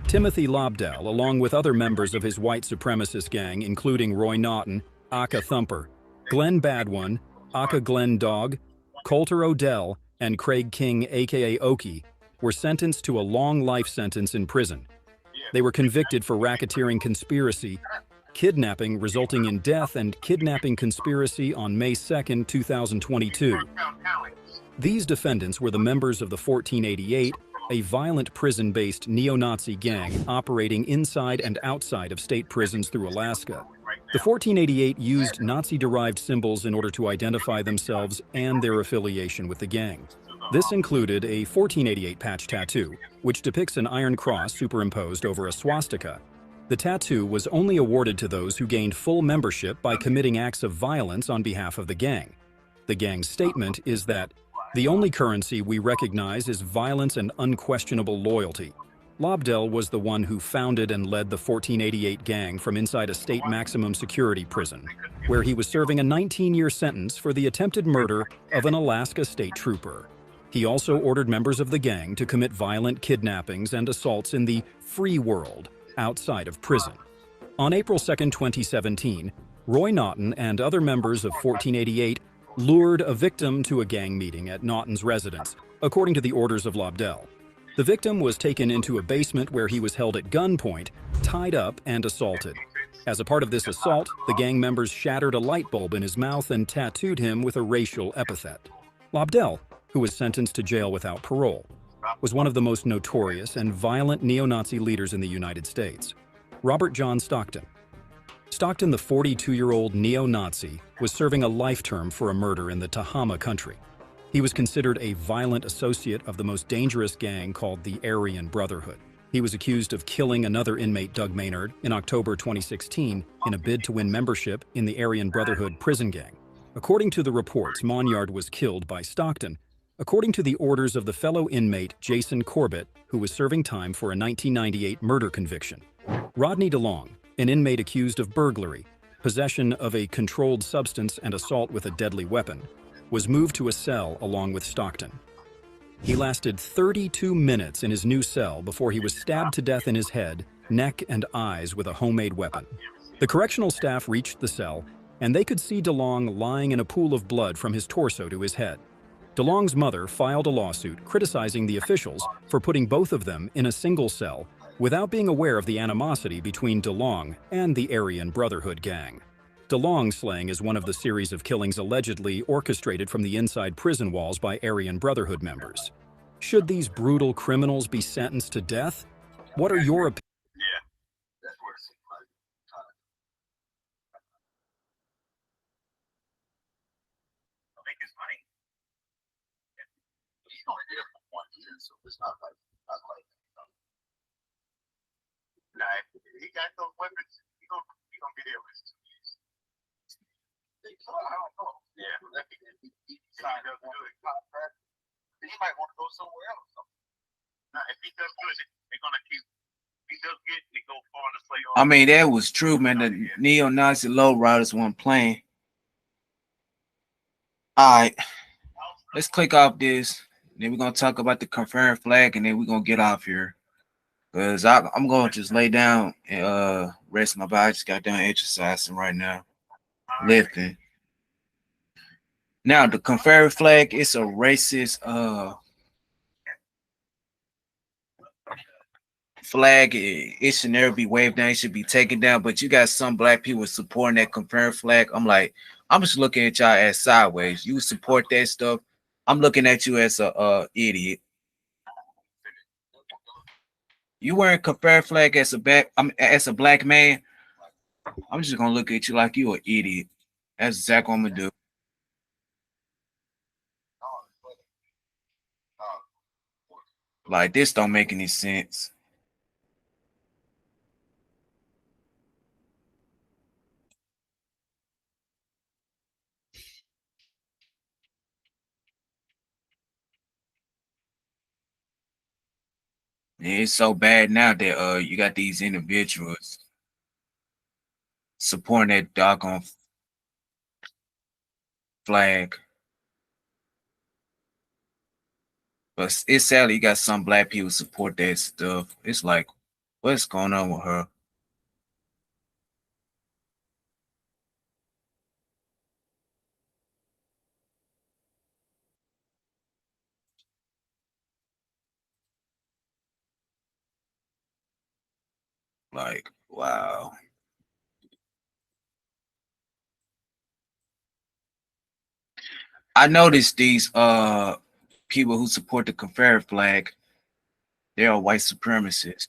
Timothy Lobdell, along with other members of his white supremacist gang, including Roy Naughton, Aka Thumper, Glenn Badwan, Aka Glenn Dog, Coulter Odell, and Craig King, aka Okie, were sentenced to a long life sentence in prison. They were convicted for racketeering conspiracy, kidnapping resulting in death, and kidnapping conspiracy on May 2, 2022. These defendants were the members of the 1488, a violent prison-based neo-Nazi gang operating inside and outside of state prisons through Alaska. The 1488 used Nazi-derived symbols in order to identify themselves and their affiliation with the gang. This included a 1488 patch tattoo, which depicts an iron cross superimposed over a swastika. The tattoo was only awarded to those who gained full membership by committing acts of violence on behalf of the gang. The gang's statement is that the only currency we recognize is violence and unquestionable loyalty. Lobdell was the one who founded and led the 1488 gang from inside a state maximum security prison, where he was serving a 19-year sentence for the attempted murder of an Alaska state trooper. He also ordered members of the gang to commit violent kidnappings and assaults in the free world outside of prison. On April 2, 2017, Roy Naughton and other members of 1488 lured a victim to a gang meeting at Naughton's residence, according to the orders of Lobdell. The victim was taken into a basement where he was held at gunpoint, tied up, and assaulted. As a part of this assault, the gang members shattered a light bulb in his mouth and tattooed him with a racial epithet. Lobdell, who was sentenced to jail without parole, was one of the most notorious and violent neo-Nazi leaders in the United States. Robert John Stockton. Stockton, the 42-year-old neo-Nazi, was serving a life term for a murder in the Tehama country. He was considered a violent associate of the most dangerous gang called the Aryan Brotherhood. He was accused of killing another inmate, Doug Maynard, in October 2016 in a bid to win membership in the Aryan Brotherhood prison gang. According to the reports, Monyard was killed by Stockton, according to the orders of the fellow inmate Jason Corbett, who was serving time for a 1998 murder conviction. Rodney DeLong, an inmate accused of burglary, possession of a controlled substance, and assault with a deadly weapon, was moved to a cell along with Stockton. He lasted 32 minutes in his new cell before he was stabbed to death in his head, neck, and eyes with a homemade weapon. The correctional staff reached the cell, and they could see DeLong lying in a pool of blood from his torso to his head. DeLong's mother filed a lawsuit criticizing the officials for putting both of them in a single cell without being aware of the animosity between DeLong and the Aryan Brotherhood gang. DeLong's slaying is one of the series of killings allegedly orchestrated from the inside prison walls by Aryan Brotherhood members. Should these brutal criminals be sentenced to death? What are your opinions? He got those weapons. He gonna be there with 2 years. I don't know. Yeah, he signed up to do it. He might want to go somewhere else. Now, if he does good, they're gonna keep. If he does good, they go far in the playoffs. I mean, that was true, man. The neo-Nazi lowriders weren't playing. All right, let's click off this. Then we're gonna talk about the Confederate flag, and then we're gonna get off here. Cause I'm gonna just lay down and rest my body. I just got done exercising right now, lifting. Now the Confederate flag is a racist flag. It should never be waved down. It should be taken down. But you got some black people supporting that Confederate flag. I'm like, I'm just looking at y'all as sideways. You support that stuff. I'm looking at you as a idiot. You wearing Confederate flag as a black man. I'm just gonna look at you like you an idiot. That's exactly what I'm gonna do. Like this don't make any sense. It's so bad now that you got these individuals supporting that doggone flag. But it's sadly you got some black people support that stuff. It's like, what's going on with her? Like, wow. I noticed these people who support the Confederate flag, they're white supremacists.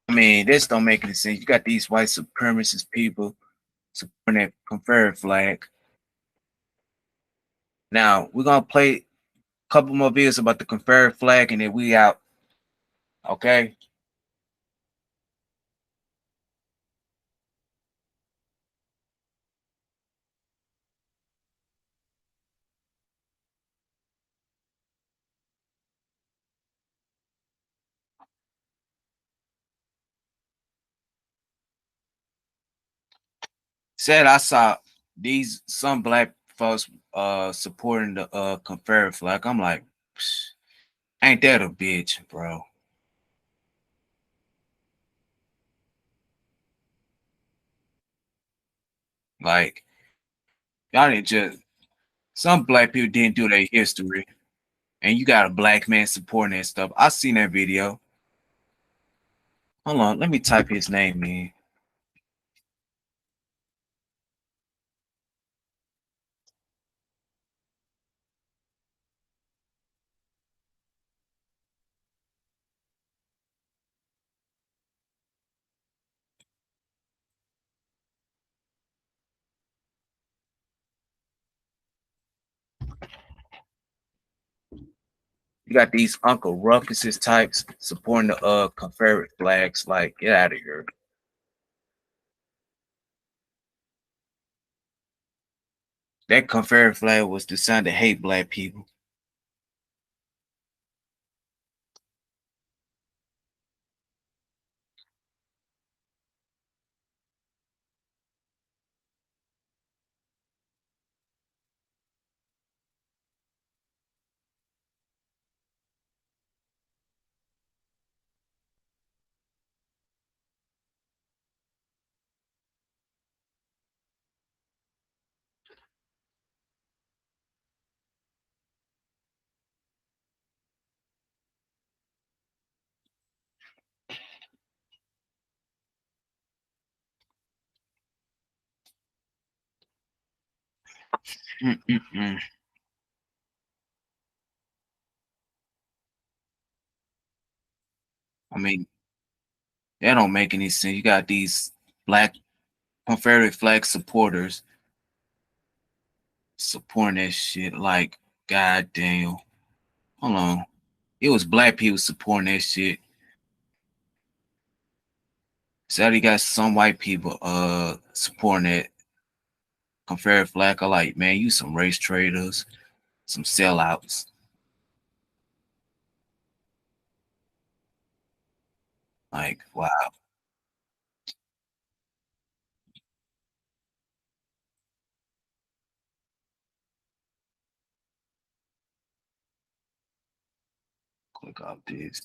I mean, this don't make any sense. You got these white supremacist people supporting that Confederate flag. Now we're gonna play a couple more videos about the Confederate flag, and then we out. Okay. Said I saw some black folks supporting the Confederate flag. I'm like, psh, Ain't that a bitch, bro? Like, y'all didn't just, some black people didn't do their history. And you got a black man supporting that stuff. I seen that video. Hold on, let me type his name in. You got these Uncle Ruckuses types supporting the Confederate flags. Like, get out of here. That Confederate flag was designed to hate black people. I mean, that don't make any sense. You got these black Confederate flag supporters supporting that shit. Like, goddamn. Hold on. It was black people supporting that shit. So you got some white people supporting that Confederate flag. I like, man, you some race traders, some sellouts. Like, wow. Click off this.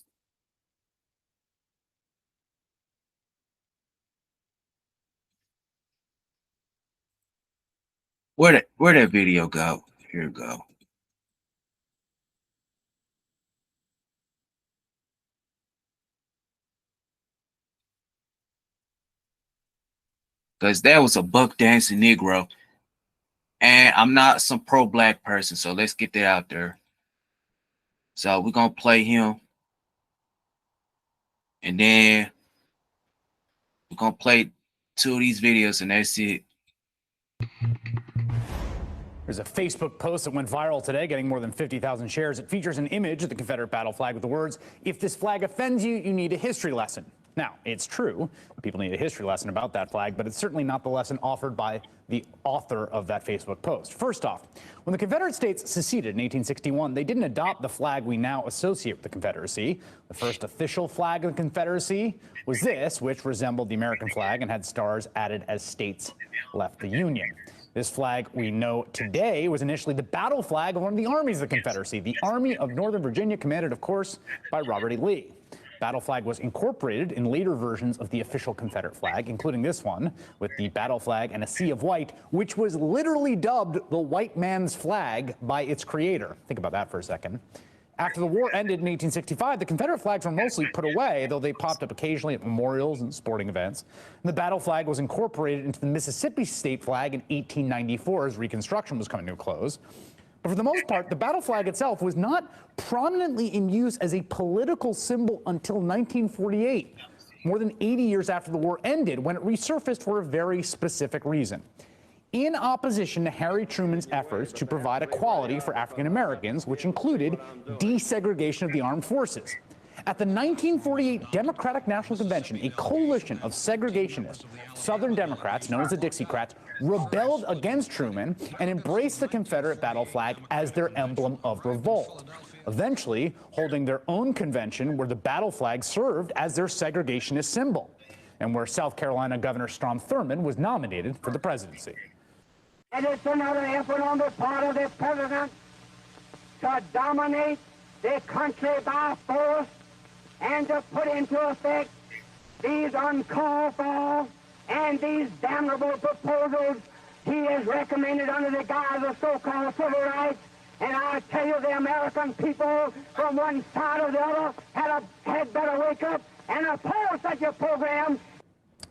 Where that video go? Here we go. Because that was a buck dancing Negro. And I'm not some pro-black person, so let's get that out there. So we're going to play him. And then we're going to play 2 of these videos, and that's it. There's a Facebook post that went viral today, getting more than 50,000 shares. It features an image of the Confederate battle flag with the words, "If this flag offends you, you need a history lesson." Now, it's true, people need a history lesson about that flag, but it's certainly not the lesson offered by the author of that Facebook post. First off, when the Confederate States seceded in 1861, they didn't adopt the flag we now associate with the Confederacy. The first official flag of the Confederacy was this, which resembled the American flag and had stars added as states left the Union. This flag we know today was initially the battle flag of one of the armies of the Confederacy, the Army of Northern Virginia, commanded, of course, by Robert E. Lee. Battle flag was incorporated in later versions of the official Confederate flag, including this one, with the battle flag and a sea of white, which was literally dubbed the white man's flag by its creator. Think about that for a second. After the war ended in 1865, the Confederate flags were mostly put away, though they popped up occasionally at memorials and sporting events. And the battle flag was incorporated into the Mississippi state flag in 1894 as Reconstruction was coming to a close. But for the most part, the battle flag itself was not prominently in use as a political symbol until 1948, more than 80 years after the war ended, when it resurfaced for a very specific reason. In opposition to Harry Truman's efforts to provide equality for African Americans, which included desegregation of the armed forces. At the 1948 Democratic National Convention, a coalition of segregationist Southern Democrats, known as the Dixiecrats, rebelled against Truman and embraced the Confederate battle flag as their emblem of revolt, eventually holding their own convention where the battle flag served as their segregationist symbol, and where South Carolina Governor Strom Thurmond was nominated for the presidency. It is another effort on the part of the president to dominate the the country by force and to put into effect these uncalled for and these damnable proposals he has recommended under the guise of so-called civil rights. And I tell you, the American people from one side or the other had better wake up and oppose such a program.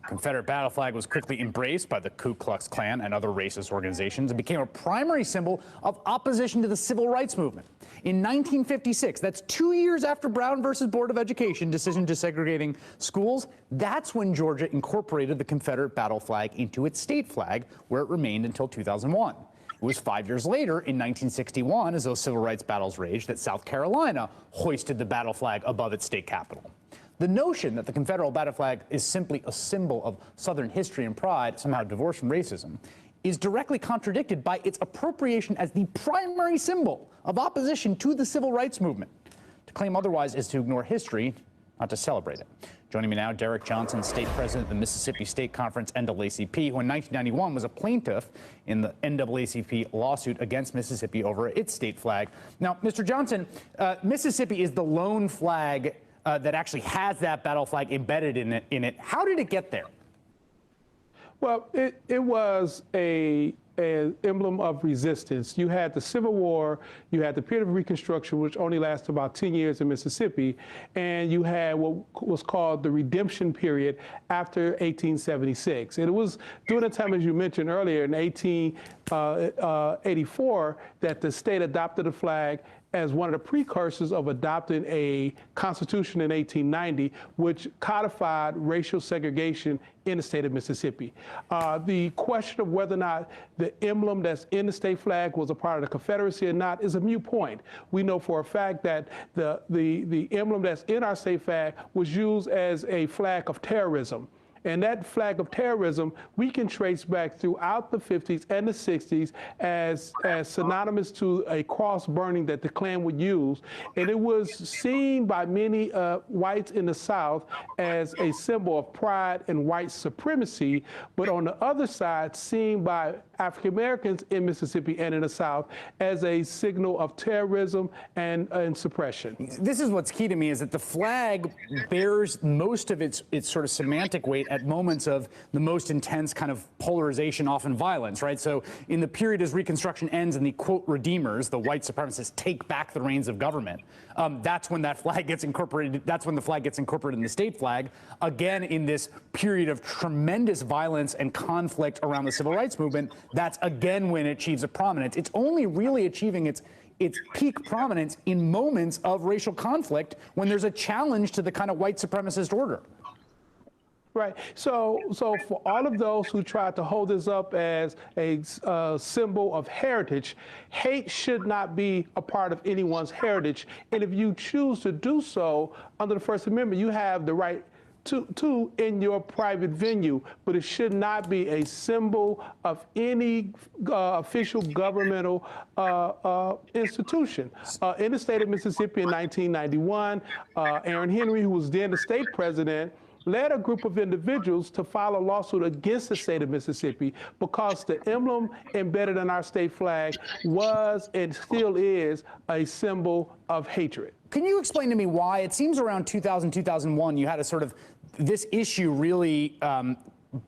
Confederate battle flag was quickly embraced by the Ku Klux Klan and other racist organizations and became a primary symbol of opposition to the civil rights movement. In 1956, that's 2 years after Brown versus Board of Education decision desegregating schools, that's when Georgia incorporated the Confederate battle flag into its state flag, where it remained until 2001. It was 5 years later, in 1961, as those civil rights battles raged, that South Carolina hoisted the battle flag above its state capitol. The notion that the Confederate battle flag is simply a symbol of Southern history and pride, somehow divorced from racism, is directly contradicted by its appropriation as the primary symbol of opposition to the civil rights movement. To claim otherwise is to ignore history, not to celebrate it. Joining me now, Derek Johnson, state president of the Mississippi State Conference NAACP, who in 1991 was a plaintiff in the NAACP lawsuit against Mississippi over its state flag. Now, Mr. Johnson, Mississippi is the lone flag that actually has that battle flag embedded in it. How did it get there? Well, it was an emblem of resistance. You had the Civil War, you had the period of Reconstruction, which only lasted about 10 years in Mississippi, and you had what was called the Redemption period after 1876. And it was during the time, as you mentioned earlier, in 1884, that the state adopted a flag as one of the precursors of adopting a constitution in 1890, which codified racial segregation in the state of Mississippi. The question of whether or not the emblem that's in the state flag was a part of the Confederacy or not is a moot point. We know for a fact that the emblem that's in our state flag was used as a flag of terrorism. And that flag of terrorism, we can trace back throughout the 50s and the 60s as synonymous to a cross burning that the Klan would use. And it was seen by many whites in the South as a symbol of pride and white supremacy. But on the other side, seen by African Americans in Mississippi and in the South as a signal of terrorism and suppression. This is what's key to me, is that the flag bears most of its sort of semantic weight at moments of the most intense kind of polarization, often violence, right? So in the period as Reconstruction ends and the, quote, redeemers, the white supremacists, take back the reins of government, that's when that flag gets incorporated. That's when the flag gets incorporated in the state flag. Again, in this period of tremendous violence and conflict around the civil rights movement, that's again when it achieves a prominence. It's only really achieving its peak prominence in moments of racial conflict, when there's a challenge to the kind of white supremacist order. Right. So for all of those who try to hold this up as a symbol of heritage, hate should not be a part of anyone's heritage. And if you choose to do so under the First Amendment, you have the right to in your private venue, but it should not be a symbol of any official governmental institution. In the state of Mississippi in 1991, Aryan Henry, who was then the state president, led a group of individuals to file a lawsuit against the state of Mississippi because the emblem embedded in our state flag was and still is a symbol of hatred. Can you explain to me why? It seems around 2000, 2001, you had a sort of, this issue really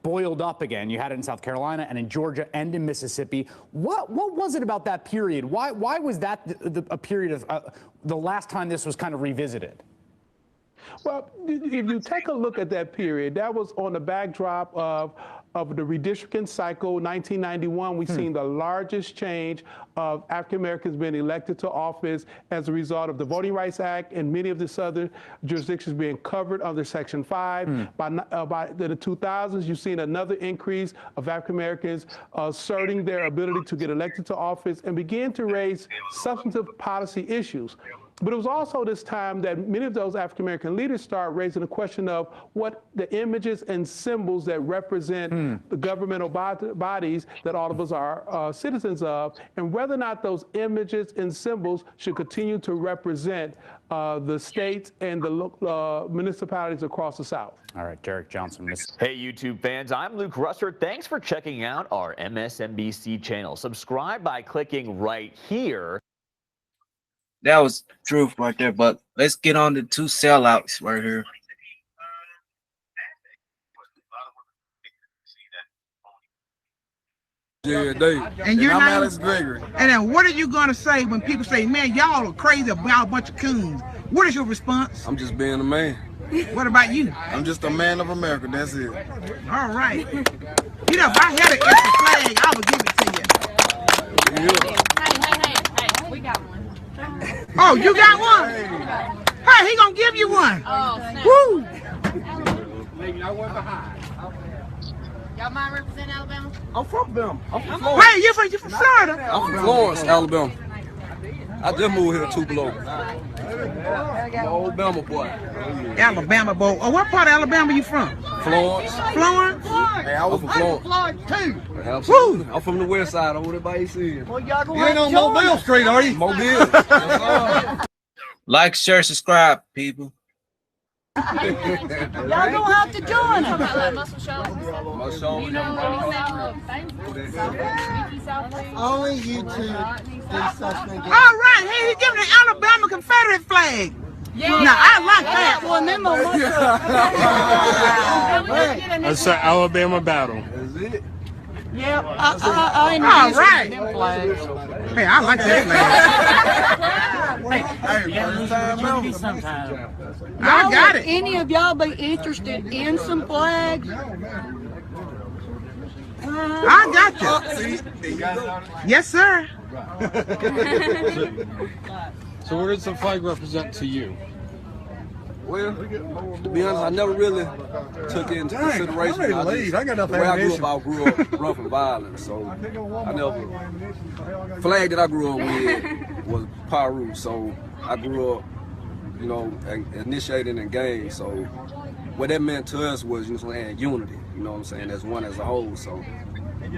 boiled up again. You had it in South Carolina and in Georgia and in Mississippi. What was it about that period? Why was that a period of the last time this was kind of revisited? Well, if you take a look at that period, that was on the backdrop of the redistricting cycle, 1991. We've seen the largest change of African Americans being elected to office as a result of the Voting Rights Act and many of the southern jurisdictions being covered under Section 5. By the 2000s, you've seen another increase of African Americans asserting their ability to get elected to office and begin to raise substantive policy issues. But it was also this time that many of those African-American leaders started raising the question of what the images and symbols that represent the governmental bodies that all of us are citizens of, and whether or not those images and symbols should continue to represent the states and the municipalities across the South. All right, Derek Johnson. Hey, YouTube fans, I'm Luke Russert. Thanks for checking out our MSNBC channel. Subscribe by clicking right here. That was truth right there. But let's get on the two sellouts right here. Yeah, Dave. And your I'm name? Alex Gregory. And then what are you going to say when people say, man, y'all are crazy about a bunch of coons? What is your response? I'm just being a man. What about you? I'm just a man of America, that's it. All right. You know, if I had an extra flag, I would give it to you. Hey, we got one. Oh, you got one? Hey, he gonna give you one. Oh, snap. Woo! Y'all mind representing Alabama? I'm from them. I'm from Florida. Hey, you from Florida? I'm from Florence, Alabama. I just moved here 2 below. I'm an old Alabama boy. Alabama boy. Oh, what part of Alabama you from? Florence. Florence? Hey, I was from Florence. too. Absolutely. I'm from the west side over there by AC. Well, y'all You ain't on Mobile Street, are you? Mobile. Like, share, subscribe, people. Y'all gonna have to join us. Muscle show. You know, only you two. All right, hey, he's giving the Alabama Confederate flag. Yeah. Now, I like that. One them on That's an Alabama battle. Is it? Yeah. All right. Hey, I like that flag. I got it. Any of y'all be interested in some flags? I got you. Yes, sir. So what does the flag represent to you? Well, to be honest, I never really took it into consideration. The way I grew up rough and violent, so I never. Flag that I grew up with was Paru, so I grew up, you know, initiating in gangs. So what that meant to us was, you know, saying unity. You know what I'm saying? As one as a whole. So,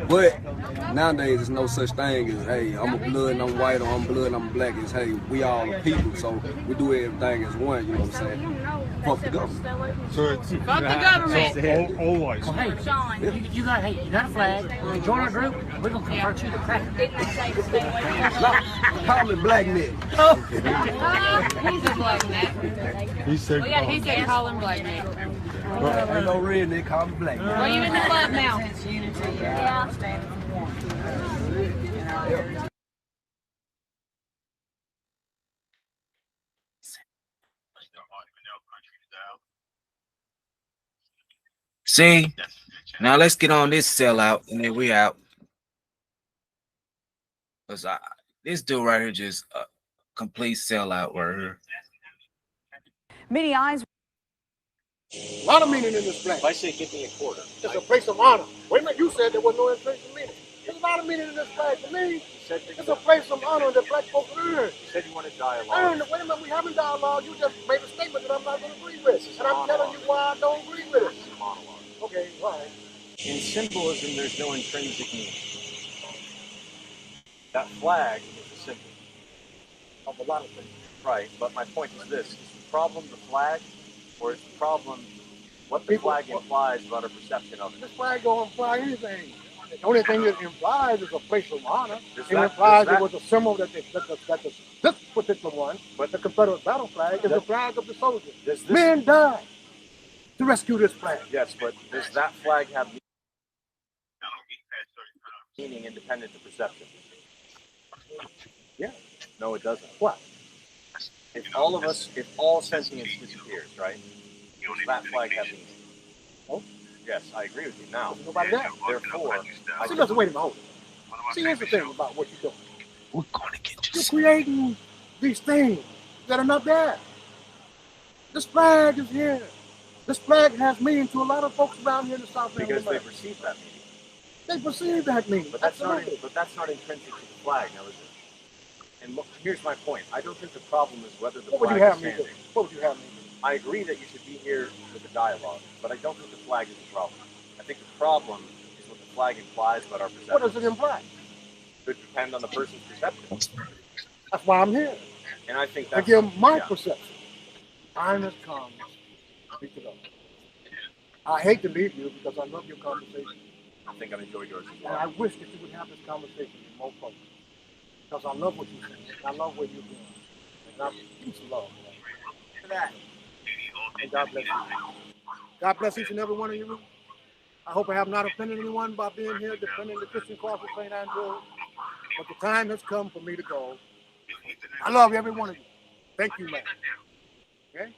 but nowadays there's no such thing as, hey, I'm a blood and I'm white, or I'm blood and I'm black. It's, hey, we all are people, so we do everything as one. You know what I'm saying? Fuck the government. So it's fuck the government. So always. Well, hey, Sean, you got a flag. You join our group. We're gonna convert you to crack. Call me Black Nick. He's a black Nick. He said. Well, yeah, he said call him Black Nick. Ain't no red Nick, call me Black Nick. Well, you in the club now? Yeah. See? Now let's get on this sellout and then we out. Cause this dude right here just a complete sellout right here. Many eyes. A lot of meaning in this flag. If I say give me a quarter. It's a place of honor. Wait a minute, you said there was no intrinsic meaning. There's a lot of meaning in this flag to me. It's a place of honor that black folks earn. You said you wanted dialogue. Wait a minute, we haven't dialogue. You just made a statement that I'm not going to agree with. And I'm telling you why I don't agree with it. This is a monologue. Okay, why? In symbolism, there's no intrinsic meaning. That flag is a symbol of a lot of things. Right, but my point is this. Is the problem the flag, or is the problem what the flag implies about our perception of it? This flag don't imply anything. The only thing it implies is a place of honor. It implies it was a symbol that this particular one, the Confederate battle flag, is the flag of the soldiers. Men died to rescue this flag. Yes, but does that flag have meaning independent of perception? Yeah. No, it doesn't. What? If all sentience disappears, right? Does that flag have meaning? Oh? Yes, I agree with you. Now, nobody there. Therefore, see, listen, wait a minute. See, here's the thing about what you're doing. We're going to get you. You're creating these things that are not there. This flag is here. This flag has meaning to a lot of folks around here in the South. Because they perceive that meaning. They perceive that meaning. But that's not intrinsic to the flag, now is it? And here's my point. I don't think the problem is whether the flag is standing. What would you have me do? I agree that you should be here with a dialogue, but I don't think the flag is the problem. I think the problem is what the flag implies about our perception. What does it imply? It could depend on the person's perception. That's why I'm here. And I think that's... To give my perception. I'm as calm. I hate to leave you because I love your conversation. I think I've enjoyed yours as well. And I wish that you would have this conversation with more folks. Because I love what you say. I love what you're doing. Now, peace and love. And God bless you. God bless each and every one of you. I hope I have not offended anyone by being here defending the Christian cause of St. Andrew. But the time has come for me to go. I love every one of you. Thank you, man. Okay?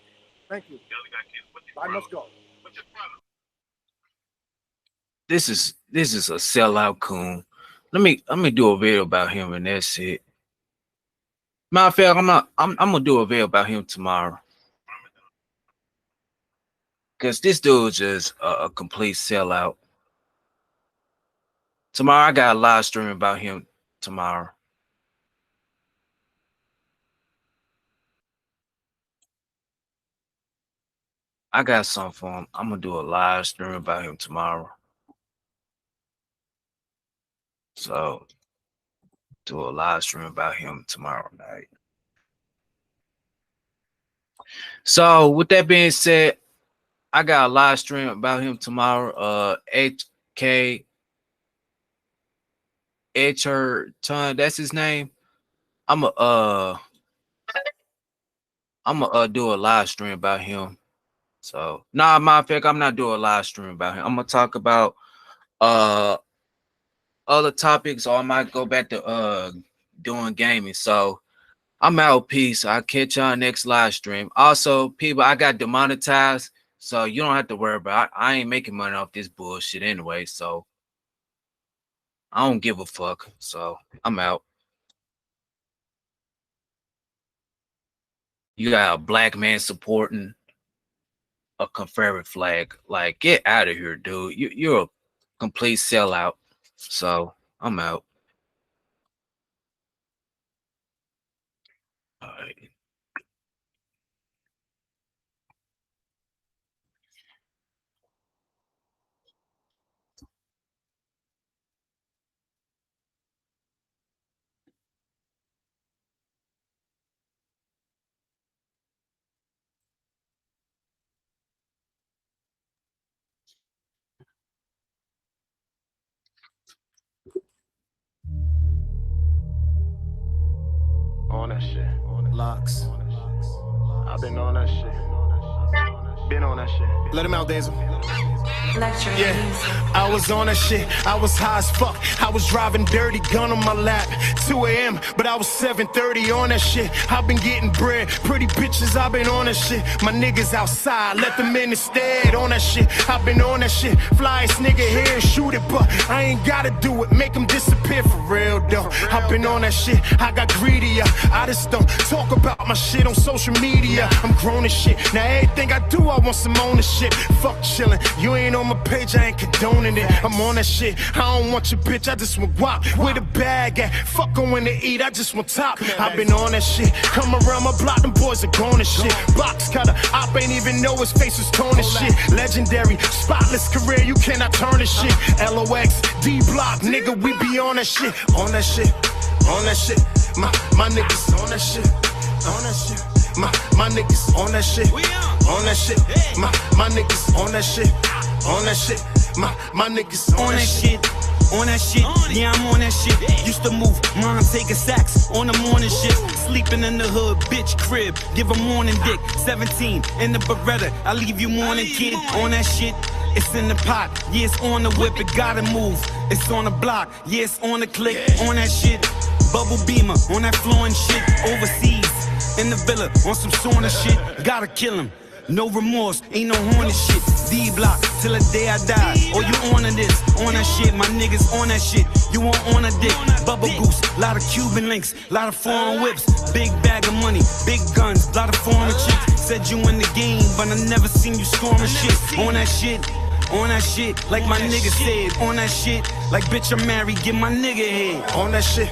Thank you. I must go. This is a sellout coon. Let me do a video about him and that's it. Matter of fact, I'm gonna do a video about him tomorrow. Cause this dude's just a complete sellout. Tomorrow I got a live stream about him tomorrow. I got something for him. I'm gonna do a live stream about him tomorrow. So do a live stream about him tomorrow night. So with that being said, I got a live stream about him tomorrow. HK Ton, that's his name. I'ma do a live stream about him. So nah, matter of fact, I'm not doing a live stream about him. I'm gonna talk about other topics, or I might go back to doing gaming. So I'm out. Peace. I'll catch y'all next live stream. Also, people, I got demonetized, so you don't have to worry about it. I ain't making money off this bullshit anyway, so I don't give a fuck. So I'm out. You got a black man supporting a Confederate flag. Like, get out of here, dude. You're a complete sellout. So I'm out. All right. On that shit. Locks. I've been on that shit. Been on that shit. Let him out, Denzel. Yeah, I was on that shit. I was high as fuck. I was driving dirty, gun on my lap. 2 a.m., but I was 7:30 on that shit. I've been getting bread, pretty bitches. I've been on that shit. My niggas outside, let them in instead. On that shit, I've been on that shit. Flyest nigga here, shoot it, but I ain't gotta do it. Make them disappear for real though. I've been on that shit. I got greedier. I just don't talk about my shit on social media. I'm grown as shit. Now everything I do, I want some ownership. Fuck chillin'. You ain't on my page, I ain't condoning it. I'm on that shit. I don't want your bitch, I just want guap. Where the bag at? Fuck going to eat, I just want top. I've been on that shit. Come around my block, them boys are gone and shit. Box cutter, op ain't even know his face was torn and shit. Legendary, spotless career, you cannot turn this shit. LOX, D block, nigga, we be on that shit. On that shit, on that shit. My niggas on that shit. On that shit. My niggas on that shit. On that shit. My niggas on that shit. On that shit. My niggas on that shit. On that shit, yeah, I'm on that shit. Used to move, mom taking sacks on the morning shift. Sleeping in the hood, bitch crib, give a morning dick. 17 in the Beretta, I leave you morning kid. On that shit, it's in the pot, yeah, it's on the whip, it gotta move. It's on the block, yeah, it's on the click. On that shit, bubble beamer, on that flowing shit. Overseas, in the villa, on some sauna shit. Gotta kill him. No remorse, ain't no horny shit. D-block, till the day I die. Or you on this, on that shit. My niggas on that shit. You want on a dick, bubble goose. Lot of Cuban links, lot of foreign whips. Big bag of money, big guns, lot of foreign chicks. Said you in the game, but I never seen you scoring shit. On that shit, on that shit, like my nigga said. On that shit, like bitch I'm married, get my nigga head. On that shit,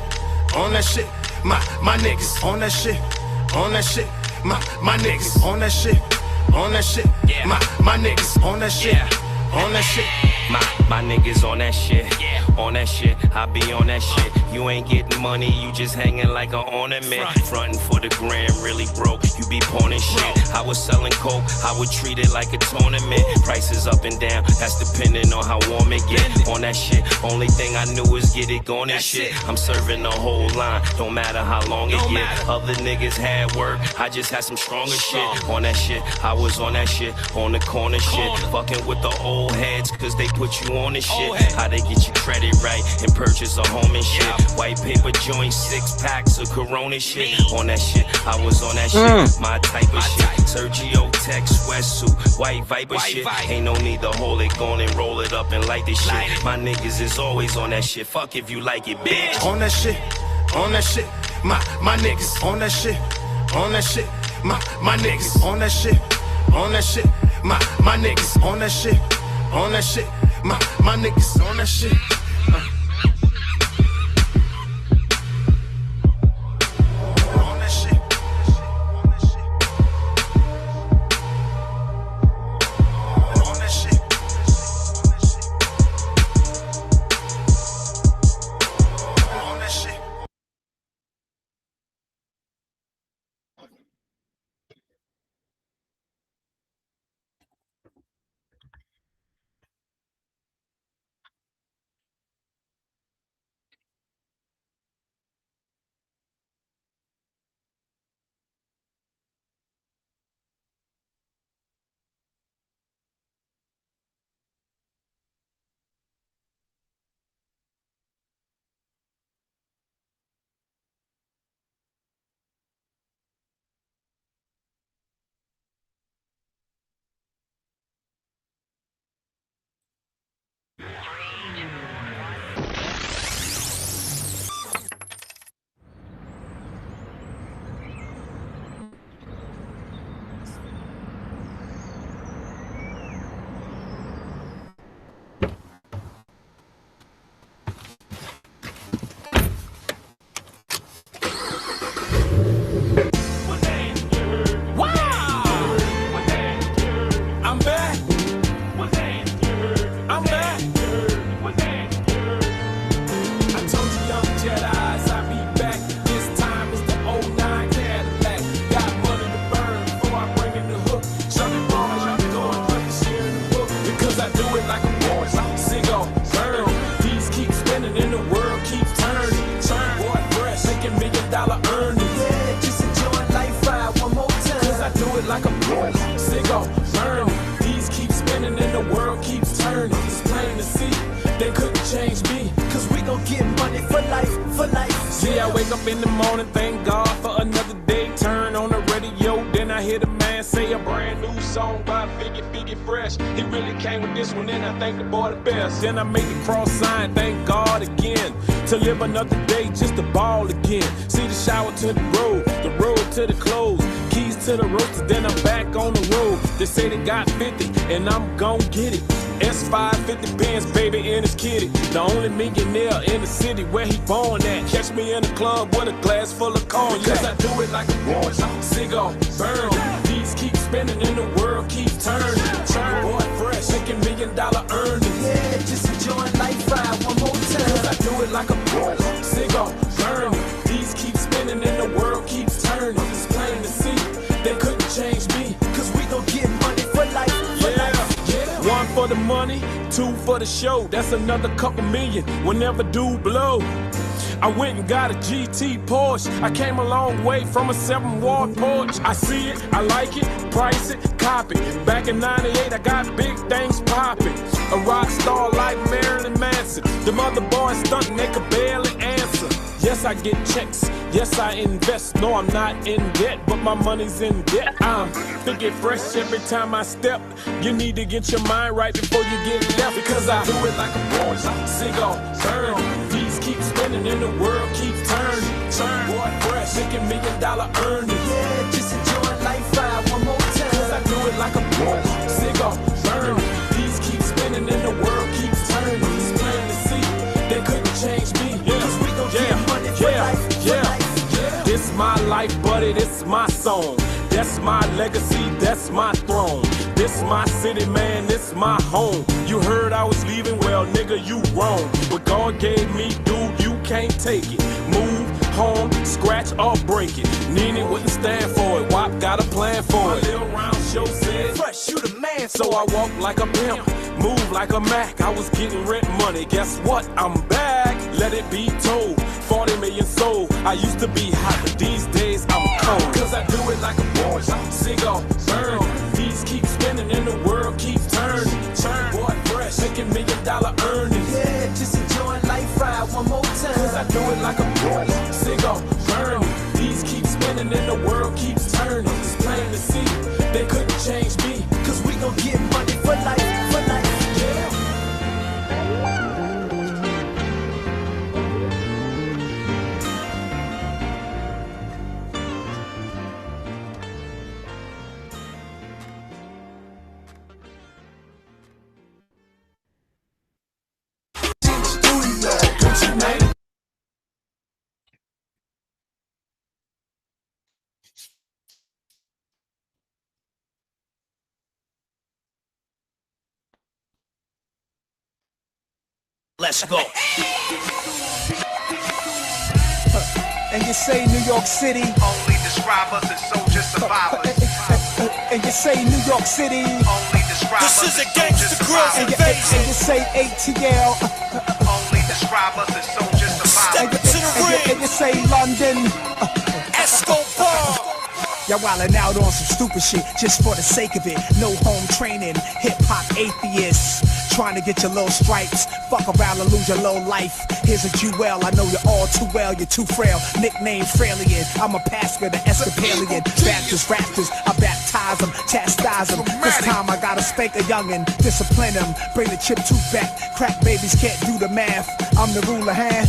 on that shit. My niggas on that shit, on that shit. My niggas on that shit. On that shit, my niggas on that shit, on that shit, My niggas on that shit, on that shit, I be on that shit. You ain't getting money, you just hanging like an ornament. Frontin' for the gram, really broke, you be pawning shit. I was selling coke, I would treat it like a tournament. Prices up and down, that's depending on how warm it get. On that shit, only thing I knew is get it going and shit. I'm serving the whole line, don't matter how long it get. Other niggas had work, I just had some stronger shit. On that shit, I was on that shit, on the corner shit. Fucking with the old heads, cause they put you on this shit. How they get your credit right and purchase a home and shit. White paper joints, 6 packs of Corona shit. On that shit, I was on that shit, my type of shit. Sergio Tech sweatsuit, white Viper shit. Ain't no need to hold it, go and roll it up and light this shit. My niggas is always on that shit, fuck if you like it, bitch. On that shit, on that shit, my niggas on that shit, on that shit, my niggas on that shit, on that shit, my niggas on that shit, on that shit, my niggas on that shit. Then I made the cross sign, thank God again. To live another day, just to ball again. See the shower to the road to the clothes. Keys to the roasters, then I'm back on the road. They say they got 50, and I'm gon' get it. S550 Benz, baby, in his kitty. The only millionaire in the city where he born at. Catch me in the club with a glass full of cognac. Cause I do it like a boy, cigar, burn. These keep spinning and the world keeps turning. Boy, fresh, making $1 million earnings. Yeah, just enjoying life right one more time. Cause I do it like a boy, cigar, burn. These keep spinning and the world keeps turning. It's plain to see, they couldn't change me. Cause we gon' get money for life, for life. Yeah. 1 for the money, 2 for the show. That's another couple million whenever do blow. I went and got a GT Porsche. I came a long way from a 7-wall porch. I see it, I like it, price it, copy. Back in 98, I got big things popping. A rock star like Marilyn Manson. The mother boys stunting, they could barely answer. Yes, I get checks. Yes, I invest. No, I'm not in debt, but my money's in debt. I'm thinking fresh every time I step. You need to get your mind right before you get left. Because I do it like a boy, cigar, burn. These keep spinning and the world keeps turning. Boy, fresh, making $1 million earnings. Yeah, just enjoying life right one more time. Cause I do it like a boy, cigar, burn. These keep spinning and the world keeps turning. It's plain to see, they couldn't change me. Cause we gon' get money for life. This my life, buddy, this my song. That's my legacy, that's my throne. This my city, man, this my home. You heard I was leaving, well, nigga, you wrong. What God gave me, dude, you can't take it. Move, home, scratch or break it. Nene wouldn't stand for it, WAP got a plan for it. My little round show said, fresh, you the man. So I walk like a pimp, move like a Mac. I was getting rent money, guess what? I'm back. Let it be told, 40 million sold. I used to be hot, but these days I'm cold. Cause I do it like a boy, cigar, burn. These keep spinning and the world keeps turning. Turn, boy, fresh, making $1 million earnings. Yeah, just enjoying life, ride one more time. Cause I do it like a boy, cigar, burn. These keep spinning and the world keeps turning. It's plain to see, they couldn't change me. Cause we gon' get money for life, for life. Let's go. And you say New York City Only describe us as soldier survivors. And you say New York City Only describe us as soldier survivors. And you say ATL Only describe us as soldier survivors. And you say London Escobar. Y'all wildin' out on some stupid shit just for the sake of it. No home training, hip-hop atheists trying to get your little stripes. Fuck around and lose your low life. Here's a jewel, I know you all too well, you're too frail. Nickname Frailian, I'm a pastor, the Episcopalian. Baptist raptors, I baptize them, chastise them. This time I gotta spank a youngin', discipline him. Bring the chip tooth back, crack babies can't do the math. I'm the ruler hand,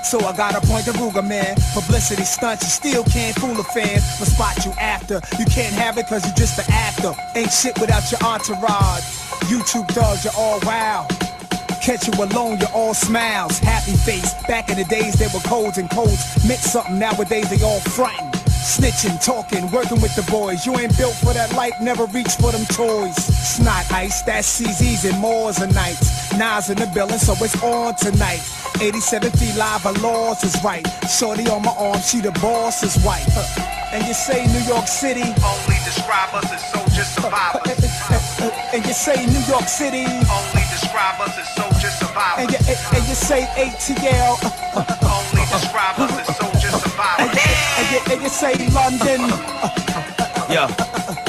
so I gotta point the Ruger, man. Publicity stunts, you still can't fool a fan. But spot you after, you can't have it cause you just an actor. Ain't shit without your entourage. YouTube dogs, you're all wild. Catch you alone, you're all smiles. Happy face, back in the days there were codes and codes. Meant something, nowadays they all frontin'. Snitching, talking, working with the boys. You ain't built for that life, never reach for them toys. Snot ice, that's CZ's and Moors and nights. Nas in the building, so it's on tonight. 87 feet live, our laws is right. Shorty on my arm, she the boss is white. And you say New York City Only describe us as soldier survivors. And you say New York City Only describe us as soldier survivors. And you say ATL Only describe us as soldier survivors. And you say London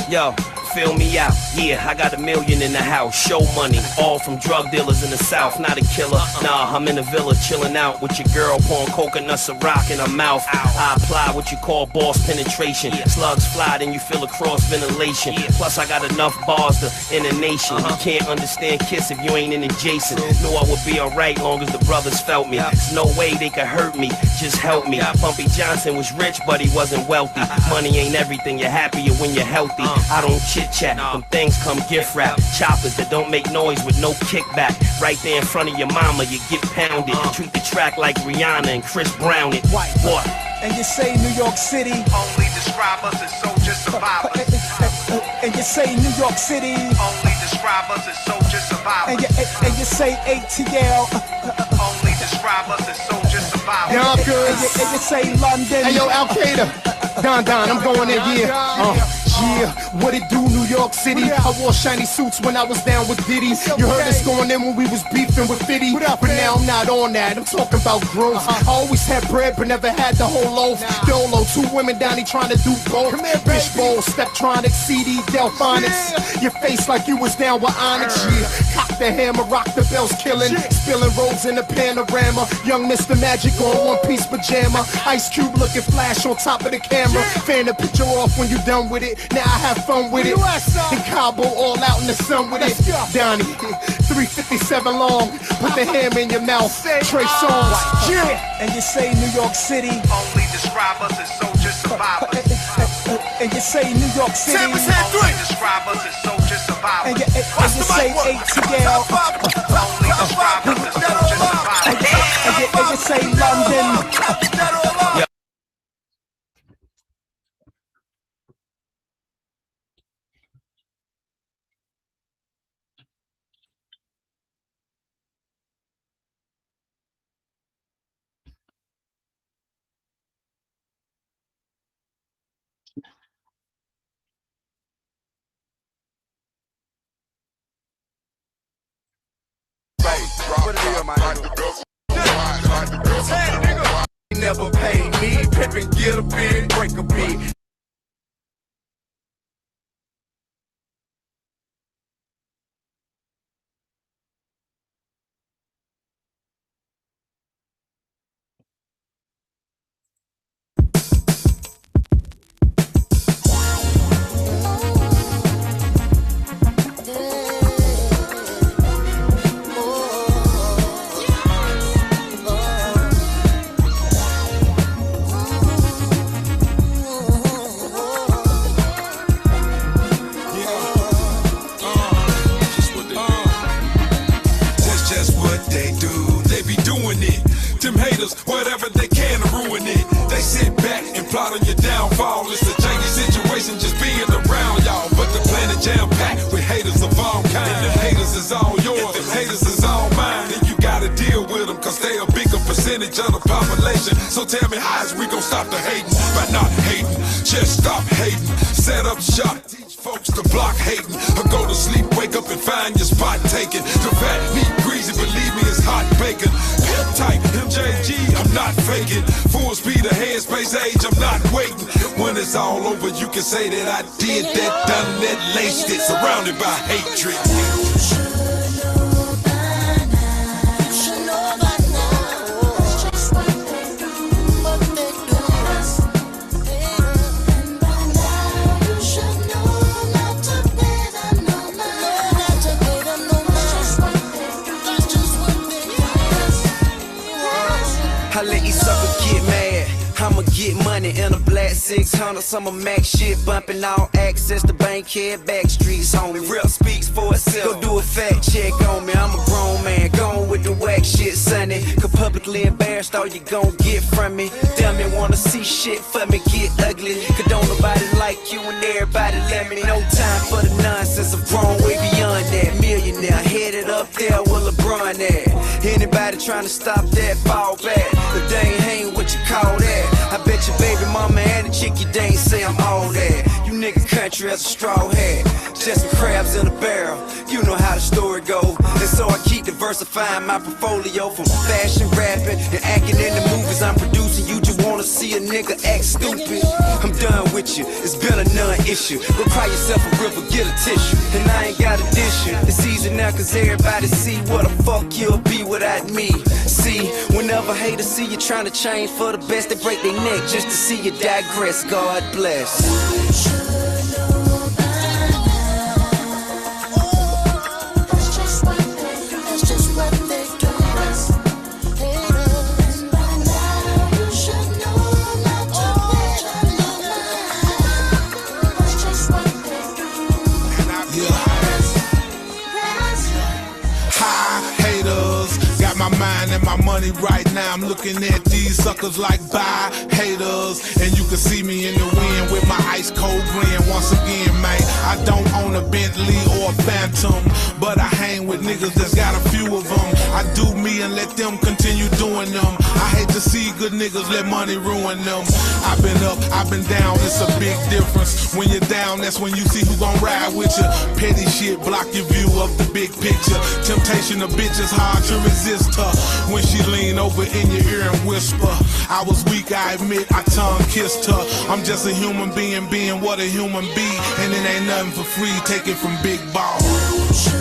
Yo, fill me out. Yeah, I got $1 million in the house. Show money, all from drug dealers in the South. Not a killer, nah, I'm in the villa chilling out with your girl, pouring coconuts and rock in her mouth. I apply what you call boss penetration. Slugs fly, then you feel a cross ventilation. Plus I got enough bars to end a nation. You can't understand Kiss if you ain't in adjacent. Knew I would be alright long as the brothers felt me. There's no way they could hurt me, just help me. Bumpy Johnson was rich, but he wasn't wealthy. Money ain't everything, you're happier when you're healthy. I don't chit chat, them things come gift wrap. Choppers that don't make noise with no kickback. Right there in front of your mama, you get pounded. Treat the track like Rihanna and Chris Brown it. What? And you say New York City Only describe us as soldier survivors. And you say New York City Only describe us as soldier survivors. And you say ATL Only describe us as soldier survivors. Yonkers And you say London Hey yo, Al Qaeda Don, I'm going in here. Yeah, what it do, New York City? I wore shiny suits when I was down with Diddy. You heard us going in when we was beefing with Fitty. But now I'm not on that, I'm talking about growth. I always had bread, but never had the whole loaf. Dolo, 2 women down, he trying to do both. Fishbowl, Steptronics, CD, Delphonics. Your face like you was down with Onyx. Yeah, cock the hammer, rock the bells, killing. Spilling rolls in the panorama. Young Mr. Magic on one-piece pajama. Ice Cube looking flash on top of the camera. Fan the picture off when you done with it. Now I have fun with it. In Cabo, all out in the sun with it. Donnie, 357 long. Put the ham in your mouth. Trey Songz. And you say New York City Only describe us as soldier survivors. And you say New York City Only describe us as soldier survivors. And you say ATL Only describe us as soldier survivors. And you say London Never pay me, pimpin', get a bid, break a beat. Whatever they can to ruin it. They sit back and plot on your downfall. It's a janky situation just being around y'all. But the planet jam-packed with haters of all kind. And them haters is all yours, them haters is all mine. And you gotta deal with them, cause they a bigger percentage of the population. So tell me, how is we gonna stop the hating? By not hating, just stop hating. Set up shop, teach folks to block hating. Or go to sleep, wake up and find your spot taken. The fat meat greasy, believe me, it's hot bacon. Pimp type, MJG, I'm not faking. Full speed of headspace age, I'm not waiting. When it's all over, you can say that I did that, done that, laced it, surrounded by hatred. I let you sucker get mad. I'ma get money in a black 600. Some of Mac shit bumping all access to Bankhead back streets, homie. Real speaks for itself. Go do a fact check on me. I'm a grown man, gone with the whack shit, sonny. Cause publicly embarrassed, all you gon' get from me. Damn it, wanna see shit for me get ugly. Cause don't nobody like you and everybody let me. No time for the nonsense, I've grown way beyond that. Millionaire, headed up there where LeBron at. Anybody trying to stop that, fall back. If they ain't hang what you call that. I bet your baby mama and the chick you dang say I'm all that. You nigga country as a straw hat. Just some crabs in a barrel. You know how the story go. And so I keep diversifying my portfolio from fashion, rapping, and acting in the movies I'm producing. You just wanna see a nigga act stupid. I'm done with you, it's been a non-issue. Go cry yourself a river, get a tissue. And I ain't got a dish you. It's easy now cause everybody see what the fuck you'll be without me. See, whenever haters see you trying to change for the best, they break their neck just to see you digress. God bless. My mind and my money right now. I'm looking at these suckers like bye haters. And you can see me in the wind with my ice cold grin. Once again, man, I don't own a Bentley or a Phantom, but I hang with niggas that's got a few of them. I do me and let them continue doing them. I hate to see good niggas let money ruin them. I've been up, I've been down, it's a big difference. When you're down, that's when you see who gon' ride with you. Petty shit block your view of the big picture. Temptation of bitches hard to resist her. When she lean over in your ear and whisper, I was weak, I admit, I tongue kissed her. I'm just a human being what a human be. And it ain't nothing for free, take it from Big Boss.